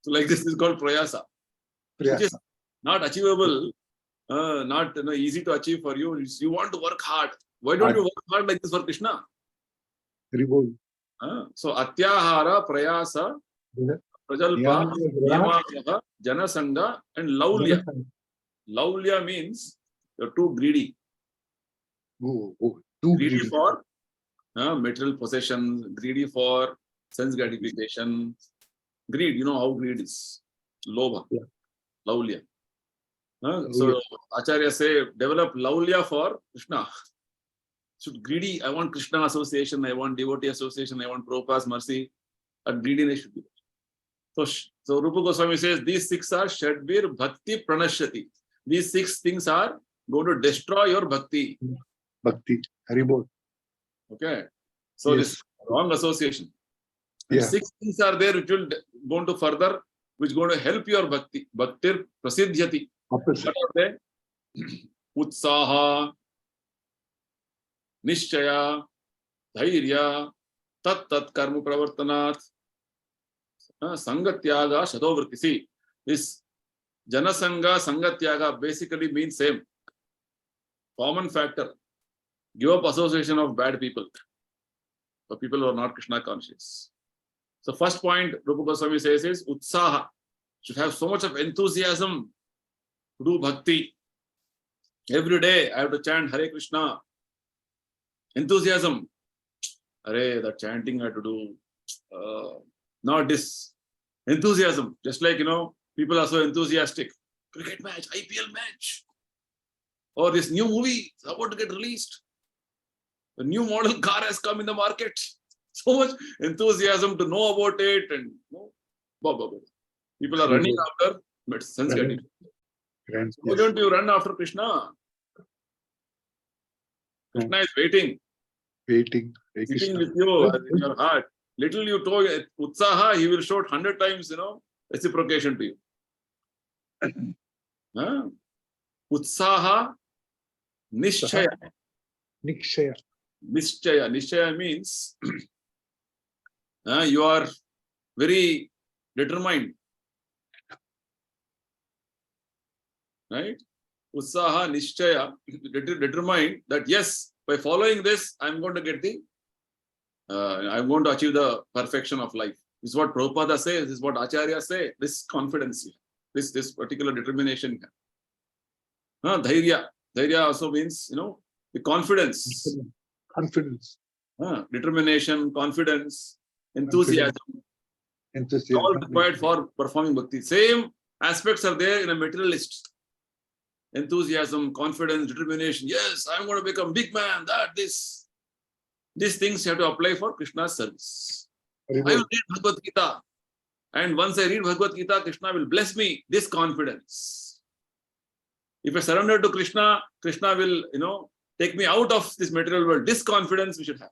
So like this is called prayasa. Which is not achievable, not easy to achieve for you. You want to work hard. Why don't you work hard like this for Krishna? So atyahara, prayasa, prajalpa, niyamagraha, janasanga, and laulya. Laulya means you're too greedy. Greedy for material possessions, greedy for sense gratification. Greed, you know how greed is. Lobha, laulya. So Acharya say, develop laulya for Krishna. So greedy, I want Krishna association, I want devotee association, I want Prabhupada's mercy. That greediness should be there. So Rupa Goswami says, these 6 are Shadbir Bhakti Pranashyati. These 6 things are going to destroy your bhakti. Bhakti, Haribol. Okay. So this wrong association. 6 things are there which will go to further, which is going to help your bhakti. Bhaktir Prasidhyati. What are they? Utsaha, Nishchaya, Dhairya, Tat Karma Pravartanat, Sangatyaga, Shadovritti. See, this Janasanga, Sangatyaga basically means same. Common factor. Give up association of bad people. For people who are not Krishna conscious. So first point Rupa Goswami says is Utsaha. Should have so much of enthusiasm to do bhakti. Every day I have to chant Hare Krishna. Enthusiasm. Hare, that chanting I have to do. Not this. Enthusiasm. Just like, people are so enthusiastic. Cricket match, IPL match. Or this new movie is about to get released. The new model car has come in the market. So much enthusiasm to know about it. And people are running after sense gratification. Why don't you run after Krishna? Krishna is waiting. Sitting with you in your heart. Little you told Utsaha, he will show 100 times, reciprocation to you. Utsaha, Nishchaya. Nishchaya means you are very determined. Right? Utsaha, Nishchaya, determined that yes, by following this, I'm going to get I'm going to achieve the perfection of life. This is what Prabhupada says, this is what Acharya say, this confidence, this particular determination. Dhairya. Dhairya also means, the confidence. Determination, confidence, enthusiasm. All required for performing bhakti. Same aspects are there in a materialist. Enthusiasm, confidence, determination. Yes, I'm going to become big man, this. These things you have to apply for Krishna's service. I will read Bhagavad Gita. And once I read Bhagavad Gita, Krishna will bless me. This confidence. If I surrender to Krishna, Krishna will, take me out of this material world. This confidence we should have.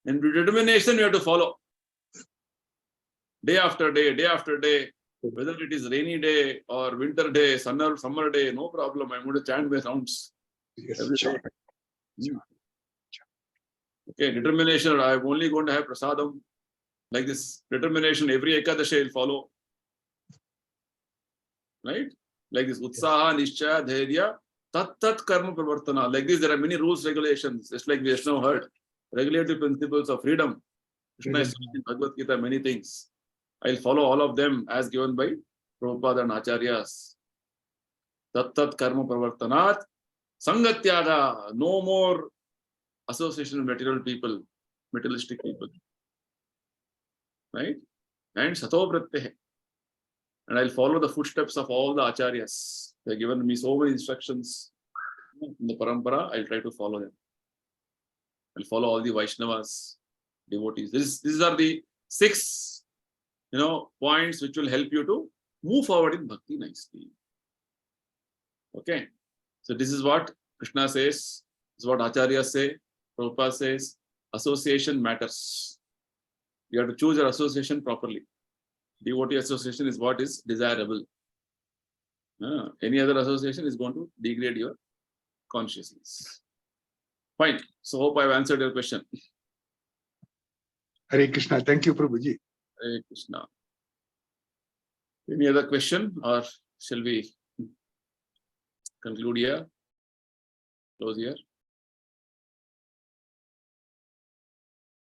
And determination we have to follow. Day after day, day after day, whether it is rainy day or winter day, summer day, no problem. I'm going to chant my rounds. Yes, Every day. chant. Okay, determination. I'm only going to have prasadam. Like this determination, every Ekadashi will follow. Right? Like this utsaha, nishcha, dhairya, tat karma pravartana. Like this, there are many rules, regulations, just like we just now heard. Regulatory principles of freedom. Krishna is saying in Bhagavad Gita many things. I'll follow all of them as given by Prabhupada and Acharyas. Tat karma pravartanat. Sangatyaga. No more association with material people, materialistic people. Right? And sato pratyaha. And I'll follow the footsteps of all the acharyas. They've given me so many instructions in the parampara. I'll try to follow them. I'll follow all the Vaishnavas, devotees. These are the 6, points which will help you to move forward in bhakti nicely. Okay. So this is what Krishna says. This is what acharyas say. Prabhupada says. Association matters. You have to choose your association properly. Devotee association is what is desirable. Any other association is going to degrade your consciousness. Fine. So hope I've answered your question. Hare Krishna. Thank you, Prabhuji. Hare Krishna. Any other question, or shall we conclude here? Close here.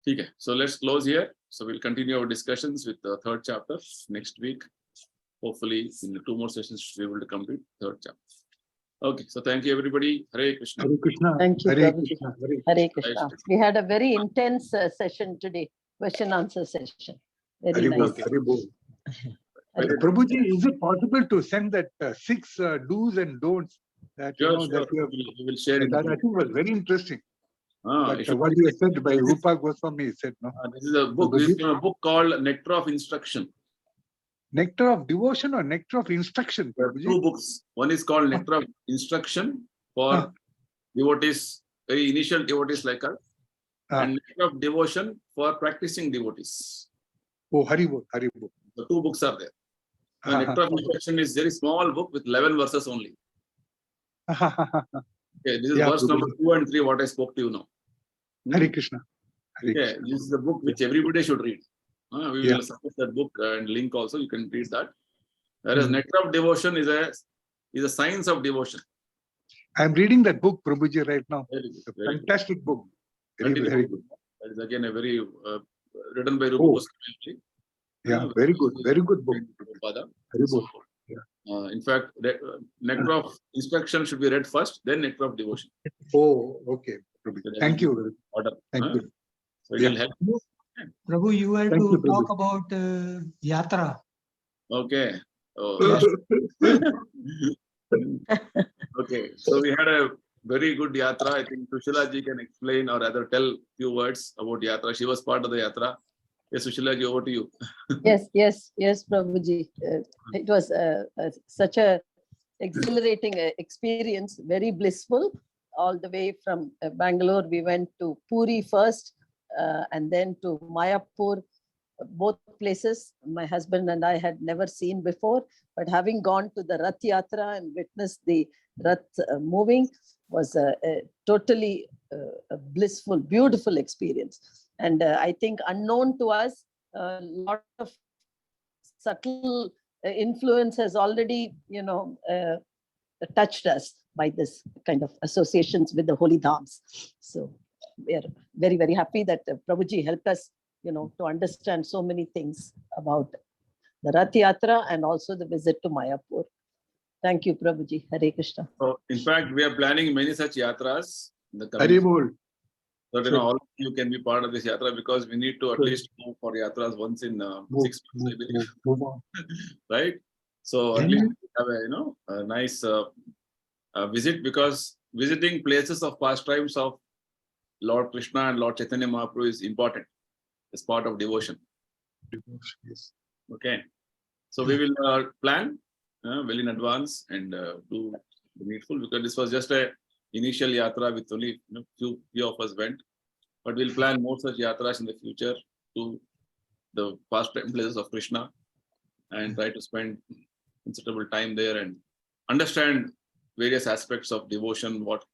Okay. So let's close here. So we'll continue our discussions with the 3rd chapter next week. Hopefully, in the 2 more sessions, we'll be able to complete 3rd chapter. Okay. So thank you, everybody. Hare Krishna. Hare Krishna. Thank you, Hare Prabhuji. Krishna. Hare Krishna. We had a very intense session today, question answer session. Very Hare Bol. nice. Hare Bol. Hare Prabhuji, is it possible to send that 6 do's and don'ts that Sure, that you have? we will share it. That I think was very interesting. But If what you have said by Rupa Goswami said, no? this is a book. This is a book called Nectar of Instruction. Nectar of Devotion or Nectar of Instruction, There are Prabhuji? 2 books. One is called Nectar of Instruction for devotees, very initial devotees like us, and Nectar of Devotion for practicing devotees. Oh, Hari Bol, Hari Bol. The 2 books are there. The Nectar of Instruction is very small book with 11 verses only. Okay, this is verse number 2 and 3, what I spoke to you now. Hare Krishna. Hare Okay, Krishna. this is the book which everybody should read. We will support that book and link also. You can read that. Whereas Nectar of Devotion is a science of devotion. I'm reading that book, Prabhuji, right now. Very good, A very good. fantastic book. Very, very good. That is again a very written by Rupa Goswami. Yeah, very good. Very good book. Hari Bol. In fact, Nectar of Instruction should be read first, then Nectar of Devotion. Oh, okay. Prabhuji. Thank you. Order. Thank you. So it will help. Prabhu, you have Thank to you, Prabhu. talk about yatra. Okay. Okay. So we had a very good yatra. I think Sushila ji can explain or rather tell few words about yatra. She was part of the yatra. Yes, Sushila ji, over to you. Yes, Prabhuji. It was such a exhilarating experience, very blissful. All the way from Bangalore, we went to Puri first, and then to Mayapur. Both places my husband and I had never seen before, but having gone to the Rath Yatra and witnessed the Rath moving was a totally blissful, beautiful experience. And I think unknown to us, a lot of subtle influence has already, touched us by this kind of associations with the holy dhams. So we are very, very happy that Prabhuji helped us, to understand so many things about the Rath Yatra and also the visit to Mayapur. Thank you, Prabhuji. Hare Krishna. So, in fact, we are planning many such yatras in the coming. Hari Bol. So, all of you can be part of this yatra because we need to at least go for yatras once in 6 months, I believe. Move on. Right? So at least have a nice visit, because visiting places of pastimes of Lord Krishna and Lord Chaitanya Mahaprabhu is important as part of devotion. Yes. Okay. So we will plan well in advance and do the needful, because this was just a initial yatra with only few of us went, but we'll plan more such yatras in the future to the pastime places of Krishna and try to spend considerable time there and understand various aspects of devotion, what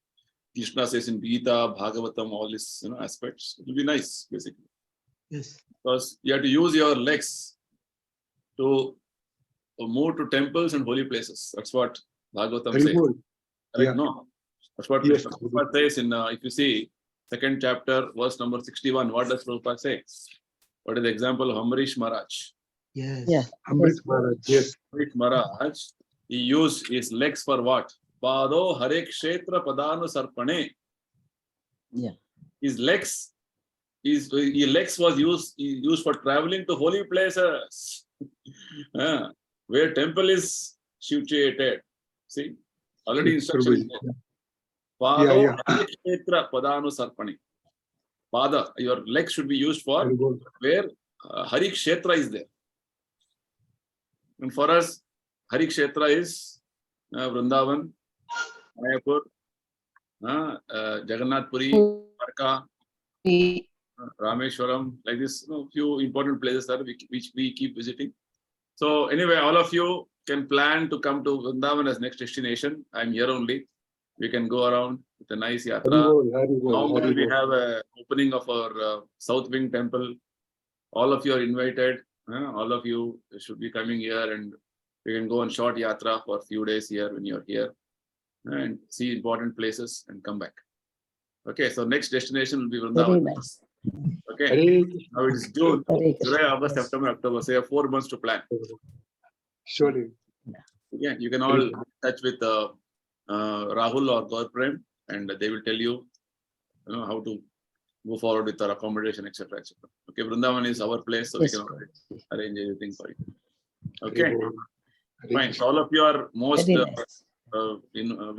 Krishna says in Gita, Bhagavatam, all these aspects. It will be nice, basically. Yes. Because you have to use your legs to move to temples and holy places. That's what Bhagavatam says. Very good. Correct? Yeah. No. That's what Yes. Prabhupada says in, if you see, second chapter, verse number 61. What does Prabhupada say? What is the example of Amrish Maharaj? Yes. Yeah. Amrit Maharaj. Yes. Amrish Maharaj, he used his legs for what? Pado Hare Kshetra Padanu Sarpane. Yeah. His legs was used for traveling to holy places. Where temple is situated. See, already instruction. Pado Yeah. Hare Kshetra Padanu Sarpane. Pada, your legs should be used for Very good. where Hari Kshetra is there. And for us, Hari Kshetra is Vrindavan, Mayapur, Jagannath Puri, Dwarka, Rameshwaram, like this, few important places that which we keep visiting. So anyway, all of you can plan to come to Vrindavan as next destination. I'm here only. We can go around with a nice yatra. Normally we have an opening of our South Wing temple. All of you are invited. All of you should be coming here, and we can go on short yatra for a few days here when you're here and see important places and come back. Okay, so next destination will be Vrindavan. Very nice. Okay, now it is June, Hare Krishna. July, August, September, October. So you have 4 months to plan. Surely. Yeah, you can all touch with Rahul or Gaurprem, and they will tell you, how to go forward with our accommodation, etc., etc. Okay, Vrindavan is our place, so Yes, we can Prabhuji. arrange everything for you. Okay, Hare fine. So all of you are most Very nice.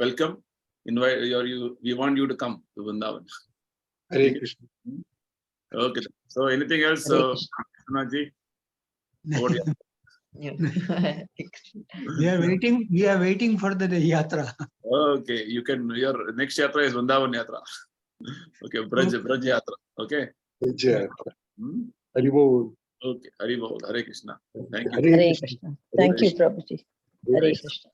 welcome. We want you to come to Vrindavan. Hare Krishna. Okay. So anything else, Hare Krishna. Krishnaji? Over to you. We are waiting for the yatra. Okay, your next yatra is Vrindavan yatra. Okay, Braj yatra. Okay. Jai. Hmm? Hari Bol. Okay, Hari Bol, Hare Krishna. Thank you. Hare Hare Krishna. Krishna. Thank you, Prabhuji. Hare Nice. Krishna.